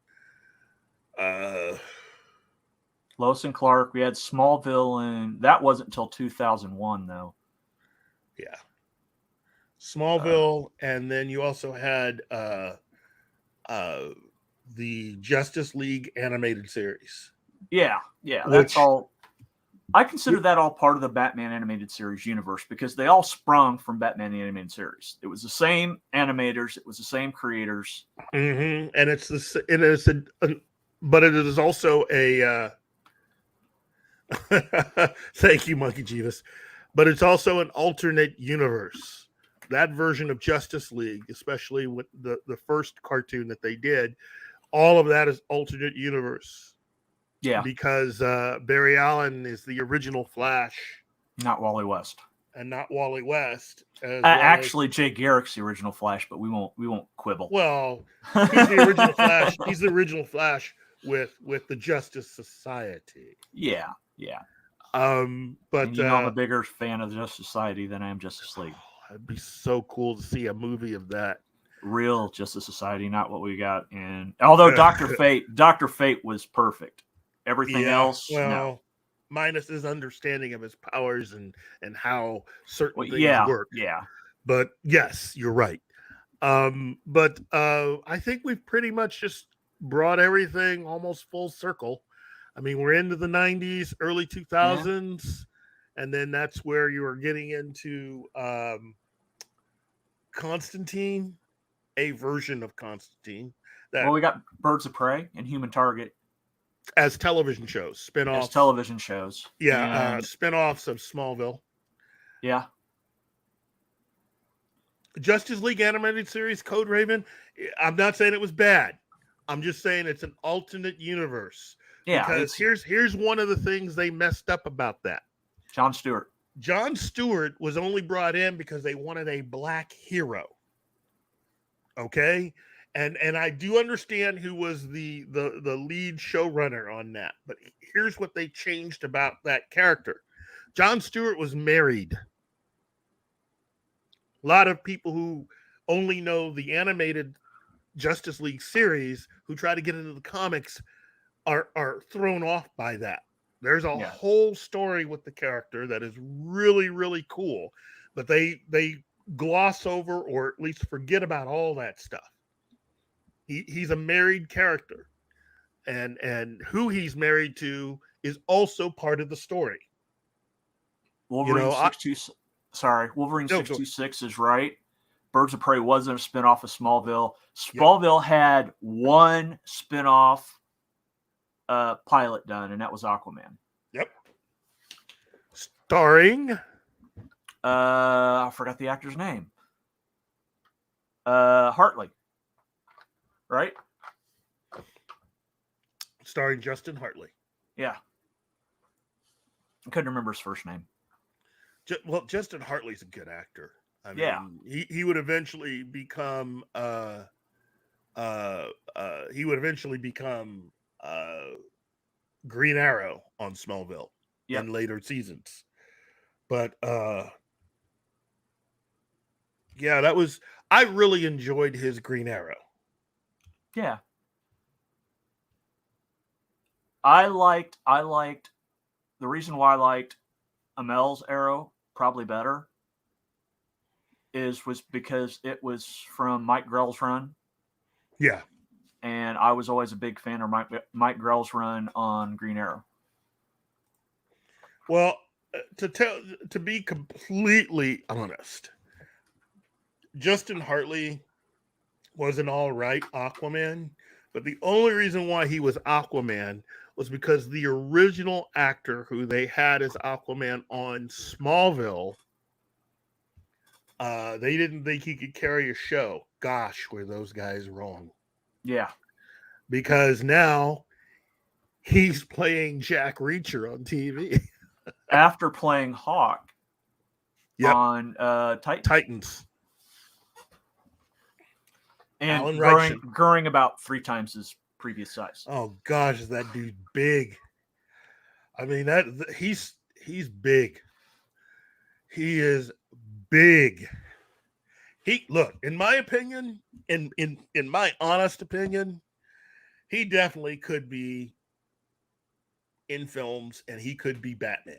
[SPEAKER 5] Lois and Clark. We had Smallville, and that wasn't until 2001, though.
[SPEAKER 3] Yeah. Smallville, and then you also had the Justice League animated series.
[SPEAKER 5] Yeah, that's all. I consider that all part of the Batman animated series universe because they all sprung from Batman the animated series. It was the same animators, it was the same creators,
[SPEAKER 3] and but it is also a. Thank you, Monkey Jeeves. But it's also an alternate universe. That version of Justice League, especially with the first cartoon that they did, all of that is alternate universe.
[SPEAKER 5] Yeah.
[SPEAKER 3] Because Barry Allen is the original Flash.
[SPEAKER 5] Not Wally West.
[SPEAKER 3] And not Wally West.
[SPEAKER 5] Actually, Jay Garrick's the original Flash, but we won't quibble.
[SPEAKER 3] Well, he's the original Flash. He's the original Flash with the Justice Society.
[SPEAKER 5] Yeah.
[SPEAKER 3] But
[SPEAKER 5] I'm a bigger fan of the Justice Society than I am Justice League.
[SPEAKER 3] It'd be so cool to see a movie of that.
[SPEAKER 5] Real Justice Society, not what we got in. Although Dr. Fate was perfect. Everything else, no.
[SPEAKER 3] well, minus his understanding of his powers and how certain things
[SPEAKER 5] Yeah,
[SPEAKER 3] work.
[SPEAKER 5] yeah.
[SPEAKER 3] But yes, you're right. But I think we've pretty much just brought everything almost full circle. I mean, we're into the 90s, early 2000s, and then that's where you were getting into Constantine, a version of Constantine.
[SPEAKER 5] Well, we got Birds of Prey and Human Target
[SPEAKER 3] as television shows, spin-offs.
[SPEAKER 5] As television shows.
[SPEAKER 3] Yeah, spin-offs of Smallville.
[SPEAKER 5] Yeah.
[SPEAKER 3] Justice League animated series, Code Raven. I'm not saying it was bad. I'm just saying it's an alternate universe.
[SPEAKER 5] Yeah.
[SPEAKER 3] Because here's one of the things they messed up about that.
[SPEAKER 5] Jon Stewart.
[SPEAKER 3] Jon Stewart was only brought in because they wanted a black hero. Okay? And I do understand who was the lead showrunner on that. But here's what they changed about that character. Jon Stewart was married. A lot of people who only know the animated Justice League series who try to get into the comics are thrown off by that. There's a whole story with the character that is really, really cool, but they gloss over or at least forget about all that stuff. He's a married character, and who he's married to is also part of the story.
[SPEAKER 5] Wolverine 626 is right. Birds of Prey wasn't a spinoff of Smallville. Smallville had one spinoff pilot done, and that was Aquaman.
[SPEAKER 3] Yep. Starring
[SPEAKER 5] I forgot the actor's name. Hartley. Right?
[SPEAKER 3] Starring Justin Hartley.
[SPEAKER 5] Yeah. I couldn't remember his first name.
[SPEAKER 3] Well, Justin Hartley's a good actor. I mean, he would eventually become Green Arrow on Smallville in later seasons. But I really enjoyed his Green Arrow.
[SPEAKER 5] Yeah. I liked the reason why I liked Amel's Arrow probably better was because it was from Mike Grell's run.
[SPEAKER 3] Yeah.
[SPEAKER 5] And I was always a big fan of Mike Grell's run on Green Arrow.
[SPEAKER 3] Well, to be completely honest, Justin Hartley was an all right Aquaman, but the only reason why he was Aquaman was because the original actor who they had as Aquaman on Smallville, they didn't think he could carry a show. Gosh, were those guys wrong.
[SPEAKER 5] Yeah.
[SPEAKER 3] Because now he's playing Jack Reacher on TV.
[SPEAKER 5] After playing Hawk on Titans. And growing about 3 times his previous size.
[SPEAKER 3] Oh gosh, that dude's big. I mean, he's big. He is big. Look, in my opinion, in my honest opinion, he definitely could be in films, and he could be Batman.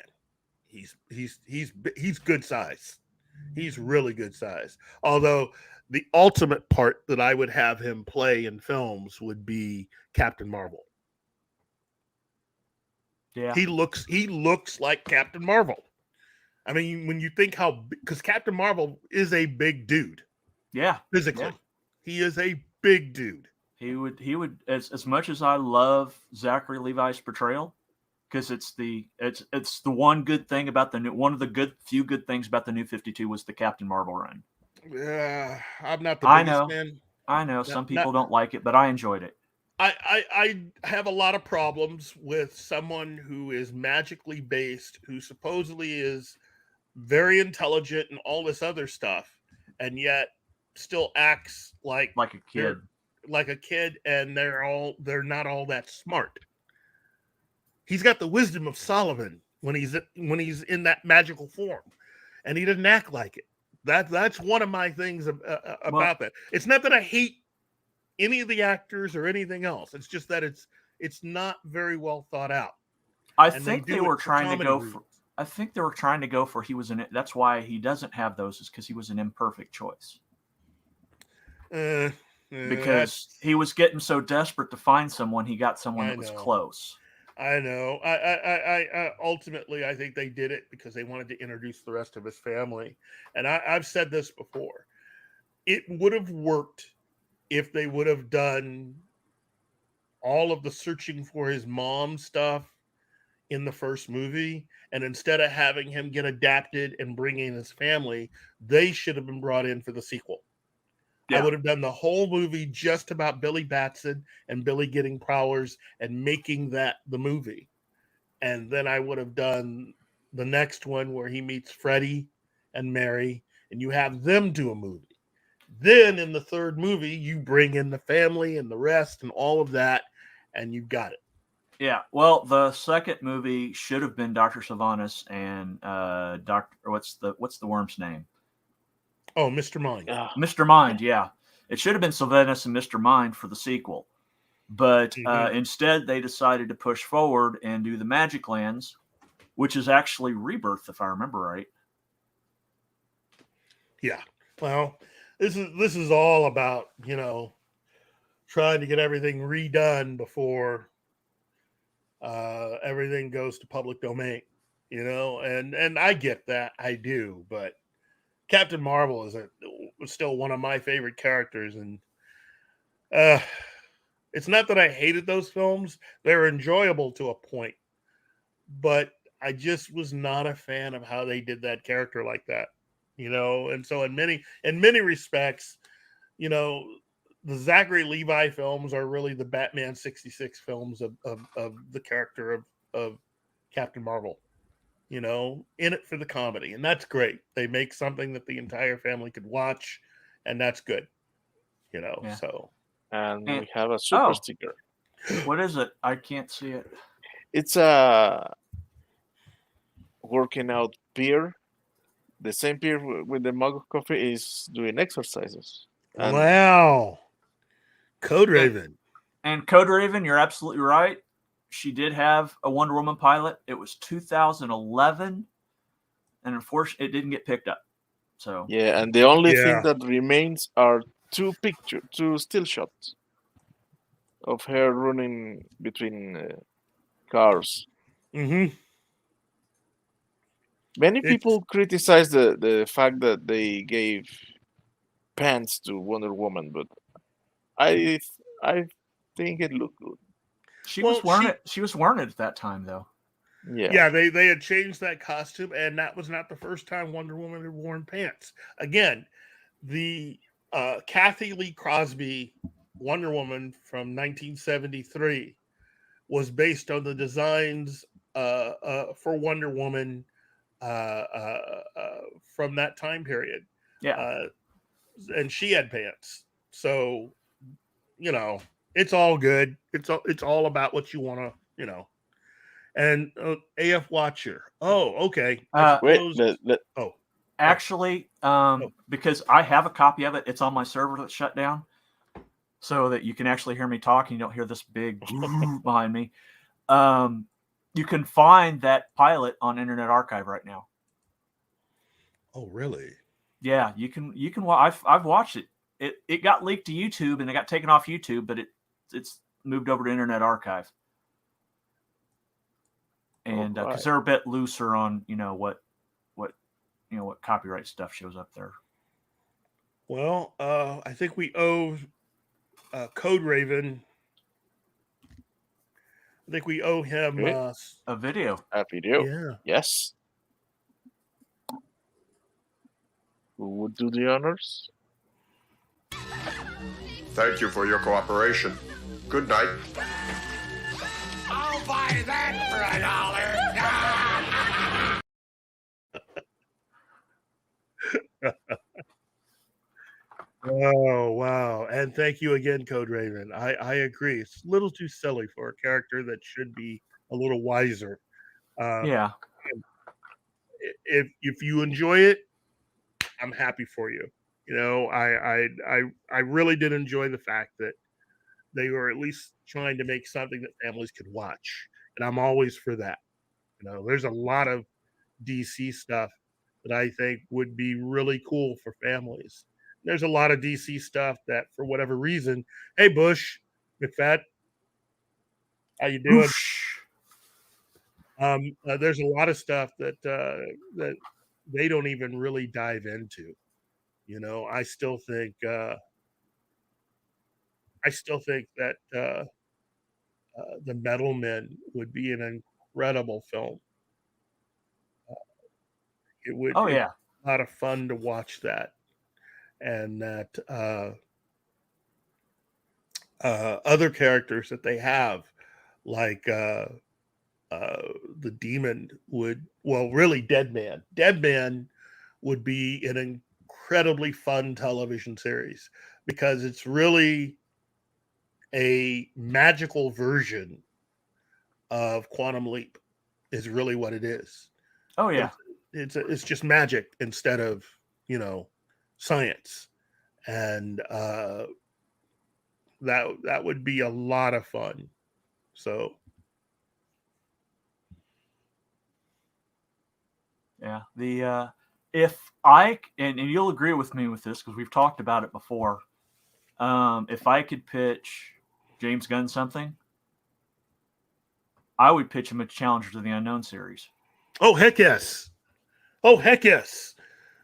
[SPEAKER 3] He's good size. He's really good size. Although the ultimate part that I would have him play in films would be Captain Marvel.
[SPEAKER 5] Yeah.
[SPEAKER 3] He looks like Captain Marvel. I mean, when you think because Captain Marvel is a big dude.
[SPEAKER 5] Yeah.
[SPEAKER 3] Physically.
[SPEAKER 5] Yeah.
[SPEAKER 3] He is a big dude.
[SPEAKER 5] He would as much as I love Zachary Levi's portrayal, because it's the one good thing about one of the few good things about the New 52 was the Captain Marvel run.
[SPEAKER 3] Yeah, I'm not the biggest fan.
[SPEAKER 5] I know some people don't like it, but I enjoyed it.
[SPEAKER 3] I have a lot of problems with someone who is magically based, who supposedly is very intelligent and all this other stuff, and yet still acts like
[SPEAKER 5] a kid.
[SPEAKER 3] Like a kid, and they're not all that smart. He's got the wisdom of Solomon when he's in that magical form, and he doesn't act like it. That's one of my things about that. It's not that I hate any of the actors or anything else. It's just that it's not very well thought out.
[SPEAKER 5] I
[SPEAKER 3] And
[SPEAKER 5] think they
[SPEAKER 3] do it
[SPEAKER 5] were
[SPEAKER 3] for
[SPEAKER 5] trying to
[SPEAKER 3] comedy
[SPEAKER 5] go
[SPEAKER 3] reasons.
[SPEAKER 5] for. I think they were trying to go for he was an. That's why he doesn't have those, is because he was an imperfect choice. Because he was getting so desperate to find someone, he got someone that was close.
[SPEAKER 3] I know. I ultimately, I think they did it because they wanted to introduce the rest of his family. And I've said this before. It would have worked if they would have done all of the searching for his mom stuff in the first movie. And instead of having him get adapted and bring in his family, they should have been brought in for the sequel.
[SPEAKER 5] Yeah.
[SPEAKER 3] I would have done the whole movie just about Billy Batson and Billy getting powers and making that the movie. And then I would have done the next one where he meets Freddie and Mary, and you have them do a movie. Then in the third movie, you bring in the family and the rest and all of that, and you've got it.
[SPEAKER 5] Yeah. Well, the second movie should have been Dr. Sylvanas and what's the worm's name?
[SPEAKER 3] Oh, Mr. Mind.
[SPEAKER 5] Mr. Mind, yeah. It should have been Sylvanas and Mr. Mind for the sequel. But instead, they decided to push forward and do the Magic Lands, which is actually Rebirth, if I remember right.
[SPEAKER 3] Yeah. Well, this is all about, trying to get everything redone before everything goes to public domain, and I get that. I do, but Captain Marvel is still one of my favorite characters, and it's not that I hated those films. They were enjoyable to a point, but I just was not a fan of how they did that character like that, and so in many respects, the Zachary Levi films are really the Batman 66 films of the character of Captain Marvel, in it for the comedy. And that's great. They make something that the entire family could watch, and that's good, so.
[SPEAKER 6] And we have a super sticker.
[SPEAKER 5] What is it? I can't see it.
[SPEAKER 6] It's a working out peer. The same peer with the mug of coffee is doing exercises. And
[SPEAKER 3] wow. Code Raven.
[SPEAKER 5] And Code Raven, you're absolutely right. She did have a Wonder Woman pilot. It was 2011, and unfortunately, it didn't get picked up. So
[SPEAKER 6] yeah, and the only thing that remains are two still shots of her running between cars.
[SPEAKER 3] Mm-hmm.
[SPEAKER 6] Many people criticize the fact that they gave pants to Wonder Woman, but I think it looked good.
[SPEAKER 5] She was wearing it. She was wearing it at that time, though.
[SPEAKER 3] Yeah, they had changed that costume, and that was not the first time Wonder Woman had worn pants. Again, the Kathy Lee Crosby Wonder Woman from 1973 was based on the designs for Wonder Woman from that time period.
[SPEAKER 5] Yeah,
[SPEAKER 3] and she had pants, so it's all good. It's all about what you want to, And AF Watcher. Oh, okay.
[SPEAKER 5] Actually, because I have a copy of it, it's on my server that's shut down, so that you can actually hear me talk and you don't hear this big behind me. You can find that pilot on Internet Archive right now.
[SPEAKER 3] Oh, really?
[SPEAKER 5] Yeah, you can. I've watched it. It got leaked to YouTube and it got taken off YouTube, but it's moved over to Internet Archive. And because they're a bit looser on what copyright stuff shows up there.
[SPEAKER 3] Well, I think we owe Code Raven. I think we owe him
[SPEAKER 5] a video.
[SPEAKER 6] A video.
[SPEAKER 3] Yeah.
[SPEAKER 6] Yes. Who would do the honors?
[SPEAKER 14] Thank you for your cooperation. Good night.
[SPEAKER 15] I'll buy that for $1.
[SPEAKER 3] Oh, wow. And thank you again, Code Raven. I agree. It's a little too silly for a character that should be a little wiser.
[SPEAKER 5] Yeah.
[SPEAKER 3] If you enjoy it, I'm happy for you. I really did enjoy the fact that they were at least trying to make something that families could watch, and I'm always for that. There's a lot of DC stuff that I think would be really cool for families. There's a lot of DC stuff that, for whatever reason, hey Bush McFadden, how you doing? There's a lot of stuff that that they don't even really dive into. I still think that the Metal Men would be an incredible film. It would.
[SPEAKER 5] Oh
[SPEAKER 3] It's
[SPEAKER 5] yeah.
[SPEAKER 3] a lot of fun to watch that, and that other characters that they have, like the Demon really Dead Man. Dead Man would be an incredibly fun television series because it's really a magical version of Quantum Leap. Is really what it is.
[SPEAKER 5] Oh yeah.
[SPEAKER 3] It's just magic instead of science, and that would be a lot of fun. So
[SPEAKER 5] yeah, the if I and you'll agree with me with this because we've talked about it before. If I could pitch James Gunn something, I would pitch him a Challenger to the Unknown series.
[SPEAKER 3] Oh heck yes! Oh heck yes!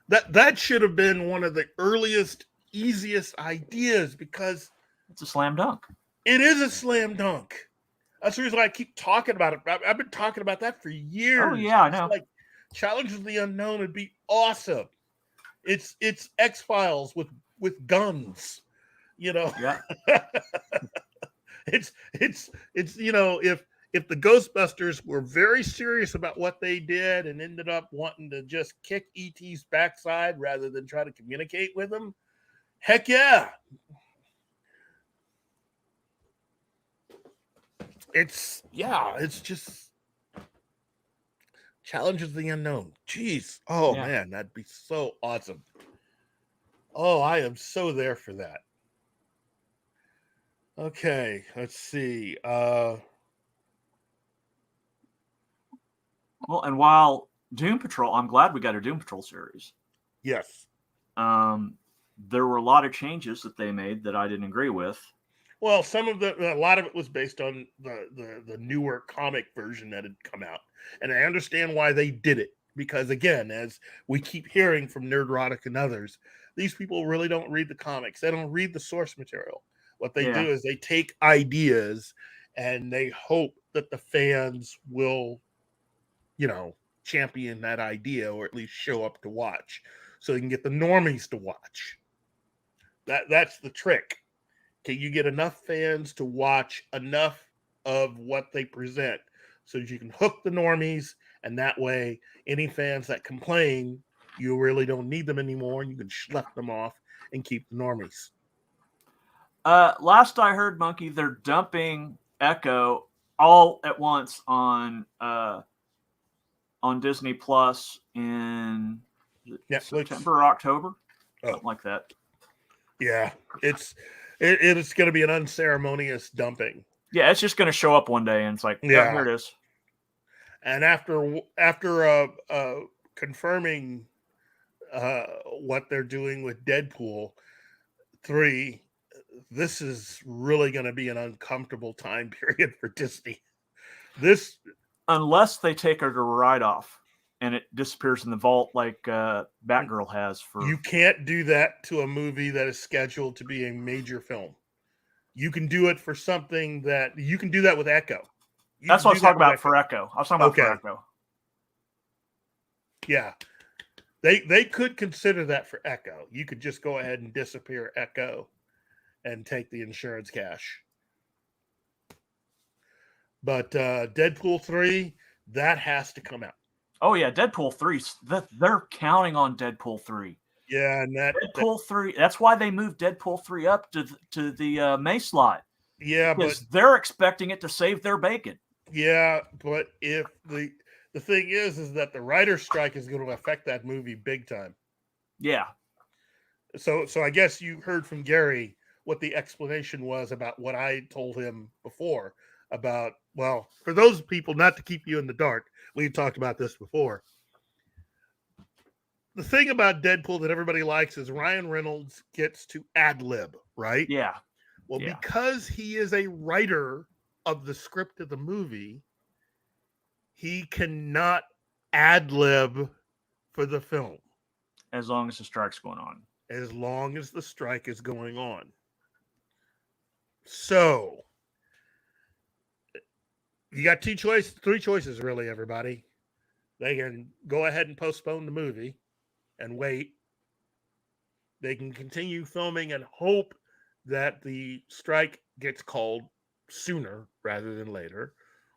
[SPEAKER 3] That should have been one of the earliest, easiest ideas because
[SPEAKER 5] it's a slam dunk.
[SPEAKER 3] It is a slam dunk. That's the reason I keep talking about it. I've been talking about that for years.
[SPEAKER 5] Oh yeah, I know.
[SPEAKER 3] Like Challenge of the Unknown would be awesome. It's X-Files with guns.
[SPEAKER 5] Yeah.
[SPEAKER 3] it's if the Ghostbusters were very serious about what they did and ended up wanting to just kick ET's backside rather than try to communicate with him, heck yeah. It's just Challenge of the Unknown. Jeez. Oh
[SPEAKER 5] Yeah.
[SPEAKER 3] man, that'd be so awesome. Oh, I am so there for that. Okay, let's see.
[SPEAKER 5] Well, and while Doom Patrol, I'm glad we got a Doom Patrol series.
[SPEAKER 3] Yes.
[SPEAKER 5] There were a lot of changes that they made that I didn't agree with.
[SPEAKER 3] Well, a lot of it was based on the newer comic version that had come out, and I understand why they did it because, again, as we keep hearing from Nerdrotic and others, these people really don't read the comics. They don't read the source material. What they do is they take ideas and they hope that the fans will, champion that idea or at least show up to watch, so they can get the normies to watch. That's the trick. Can you get enough fans to watch enough of what they present so that you can hook the normies, and that way any fans that complain, you really don't need them anymore, and you can schlep them off and keep the normies.
[SPEAKER 5] Last I heard, Monkey, they're dumping Echo all at once on Disney Plus in September or October, something like that.
[SPEAKER 3] Yeah, it's going to be an unceremonious dumping.
[SPEAKER 5] Yeah, it's just going to show up one day, and it's like, here it is.
[SPEAKER 3] And after confirming what they're doing with Deadpool 3, this is really going to be an uncomfortable time period for Disney.
[SPEAKER 5] Unless they take her to write off and it disappears in the vault like Batgirl has.
[SPEAKER 3] You can't do that to a movie that is scheduled to be a major film. You can do it for something that you can do that with Echo.
[SPEAKER 5] That's what I was talking about for Echo. I was talking about for Echo.
[SPEAKER 3] Yeah. They could consider that for Echo. You could just go ahead and disappear Echo and take the insurance cash. But Deadpool 3, that has to come out.
[SPEAKER 5] Oh yeah, Deadpool 3. They're counting on Deadpool 3.
[SPEAKER 3] Yeah, and
[SPEAKER 5] Deadpool 3. That's why they moved Deadpool 3 up to the May slot.
[SPEAKER 3] Yeah,
[SPEAKER 5] because they're expecting it to save their bacon.
[SPEAKER 3] Yeah, but if the thing is that the writer's strike is going to affect that movie big time.
[SPEAKER 5] Yeah.
[SPEAKER 3] So I guess you heard from Gary what the explanation was about what I told him before about, well, for those people, not to keep you in the dark, we talked about this before. The thing about Deadpool that everybody likes is Ryan Reynolds gets to ad-lib, right?
[SPEAKER 5] Yeah.
[SPEAKER 3] Well,
[SPEAKER 5] Yeah.
[SPEAKER 3] because he is a writer of the script of the movie, he cannot ad-lib for the film.
[SPEAKER 5] As long as the strike's going on.
[SPEAKER 3] As long as the strike is going on. So, you got three choices, really, everybody. They can go ahead and postpone the movie and wait. They can continue filming and hope that the strike gets called sooner rather than later.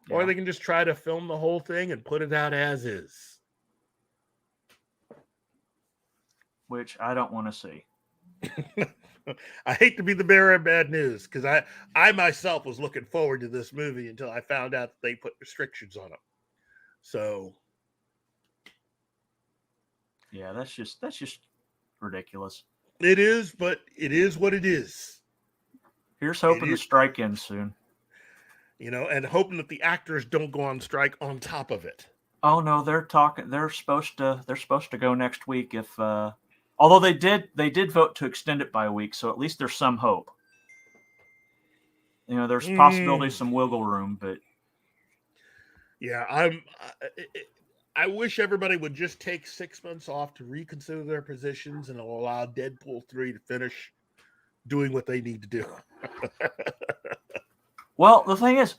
[SPEAKER 3] Or
[SPEAKER 5] Yeah.
[SPEAKER 3] they can just try to film the whole thing and put it out as is.
[SPEAKER 5] Which I don't want to see.
[SPEAKER 3] I hate to be the bearer of bad news because I myself was looking forward to this movie until I found out that they put restrictions on it. So,
[SPEAKER 5] yeah, that's just ridiculous.
[SPEAKER 3] It is, but it is what it is.
[SPEAKER 5] Here's hoping the strike ends soon.
[SPEAKER 3] You know, and hoping that the actors don't go on strike on top of it.
[SPEAKER 5] Oh no, they're supposed to go next week if although they did vote to extend it by a week, so at least there's some hope. You know, there's possibly some wiggle room, but
[SPEAKER 3] yeah, I wish everybody would just take 6 months off to reconsider their positions and allow Deadpool 3 to finish doing what they need to do.
[SPEAKER 5] Well, the thing is,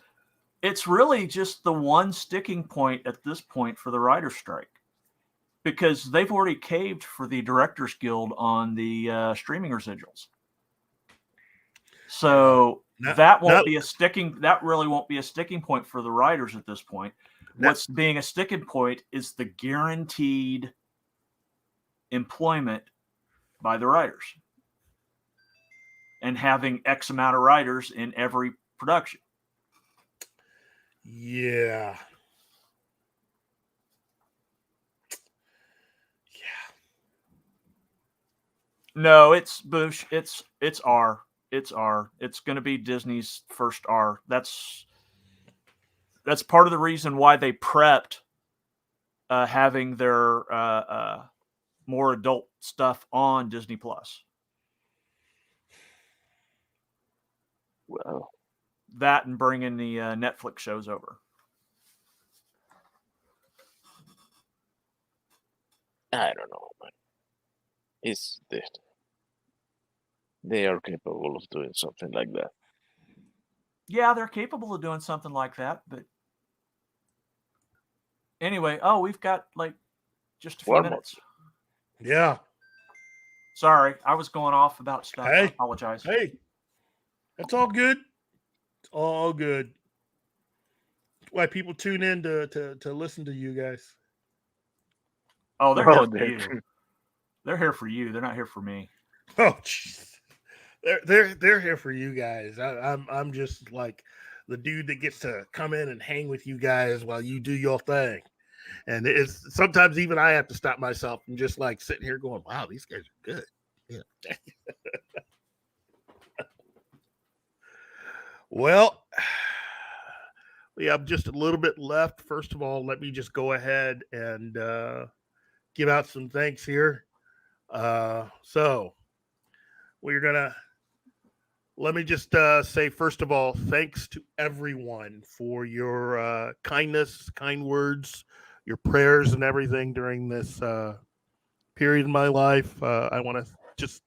[SPEAKER 5] it's really just the one sticking point at this point for the writer's strike. Because they've already caved for the Directors Guild on the streaming residuals. So that really won't be a sticking point for the writers at this point. What's being a sticking point is the guaranteed employment by the writers. And having X amount of writers in every production.
[SPEAKER 3] Yeah.
[SPEAKER 5] No, it's Bush. It's R. It's R. It's going to be Disney's first R. That's part of the reason why they prepped having their more adult stuff on Disney Plus.
[SPEAKER 6] Well,
[SPEAKER 5] that and bringing the Netflix shows over.
[SPEAKER 6] I don't know, man. It's they are capable of doing something like that.
[SPEAKER 5] Yeah, they're capable of doing something like that, but anyway, we've got like just a few minutes.
[SPEAKER 3] Yeah.
[SPEAKER 5] Sorry, I was going off about stuff. I apologize.
[SPEAKER 3] Hey, that's all good. It's all good. That's why people tune in to listen to you guys.
[SPEAKER 5] Oh, they're here for you. They're here for you. They're not here for me.
[SPEAKER 3] Oh, jeez. They're here for you guys. I'm just like the dude that gets to come in and hang with you guys while you do your thing. And it's sometimes even I have to stop myself and just like sitting here going, wow, these guys are good. Yeah. Well, we have just a little bit left. First of all, let me just go ahead and give out some thanks here. So we're gonna let me just say, first of all, thanks to everyone for your kindness, kind words, your prayers, and everything during this period in my life. I want to just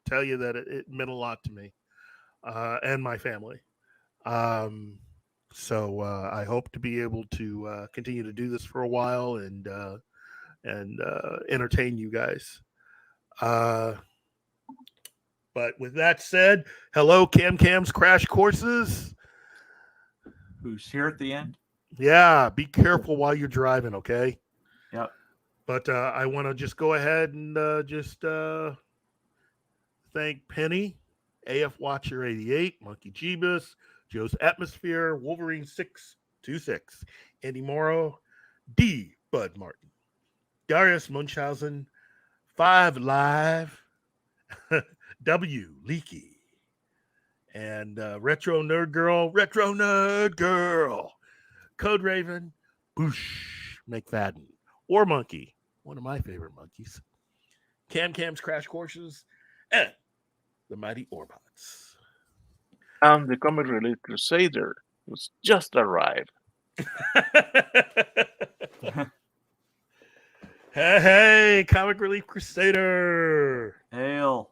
[SPEAKER 3] tell you that it meant a lot to me and my family. So I hope to be able to continue to do this for a while and entertain you guys. But with that said, hello, Cam's Crash Courses.
[SPEAKER 5] Who's here at the end?
[SPEAKER 3] Yeah, be careful while you're driving, okay?
[SPEAKER 5] Yep.
[SPEAKER 3] But I want to just go ahead and just thank Penny, AF Watcher 88, Monkey Jeebus, Joe's Atmosphere, Wolverine 626, Andy Morrow, D. Bud Martin, Darius Munchausen, 5 Live, W. Leakey, and Retro Nerd Girl, Code Raven, Boosh McFadden, Or Monkey, one of my favorite monkeys, Cam's Crash Courses, and the Mighty Orbots.
[SPEAKER 6] And the Comic Relief Crusader was just arrived.
[SPEAKER 3] Hey, Comic Relief Crusader.
[SPEAKER 5] Hail.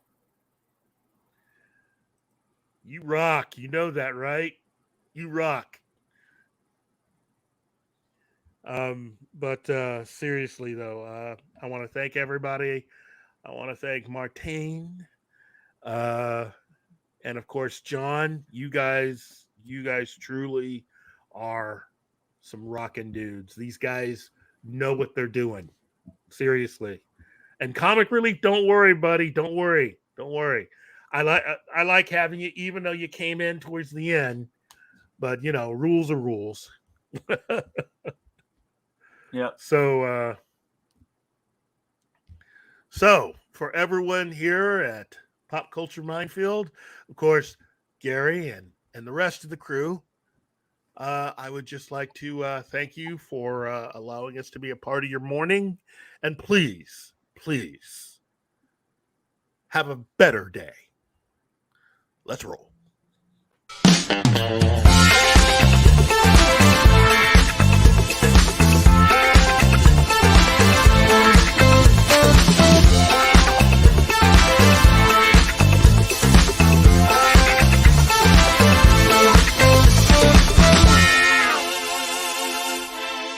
[SPEAKER 3] You rock. You know that, right? You rock. But seriously, though, I want to thank everybody. I want to thank Martine. And of course, John, you guys truly are some rockin' dudes. These guys know what they're doing. Seriously. And Comic Relief, don't worry, buddy. Don't worry. I like having you, even though you came in towards the end. But rules are rules.
[SPEAKER 5] Yeah.
[SPEAKER 3] So for everyone here at Pop Culture Minefield, of course, Gary and the rest of the crew, I would just like to thank you for allowing us to be a part of your morning. And please have a better day. Let's roll.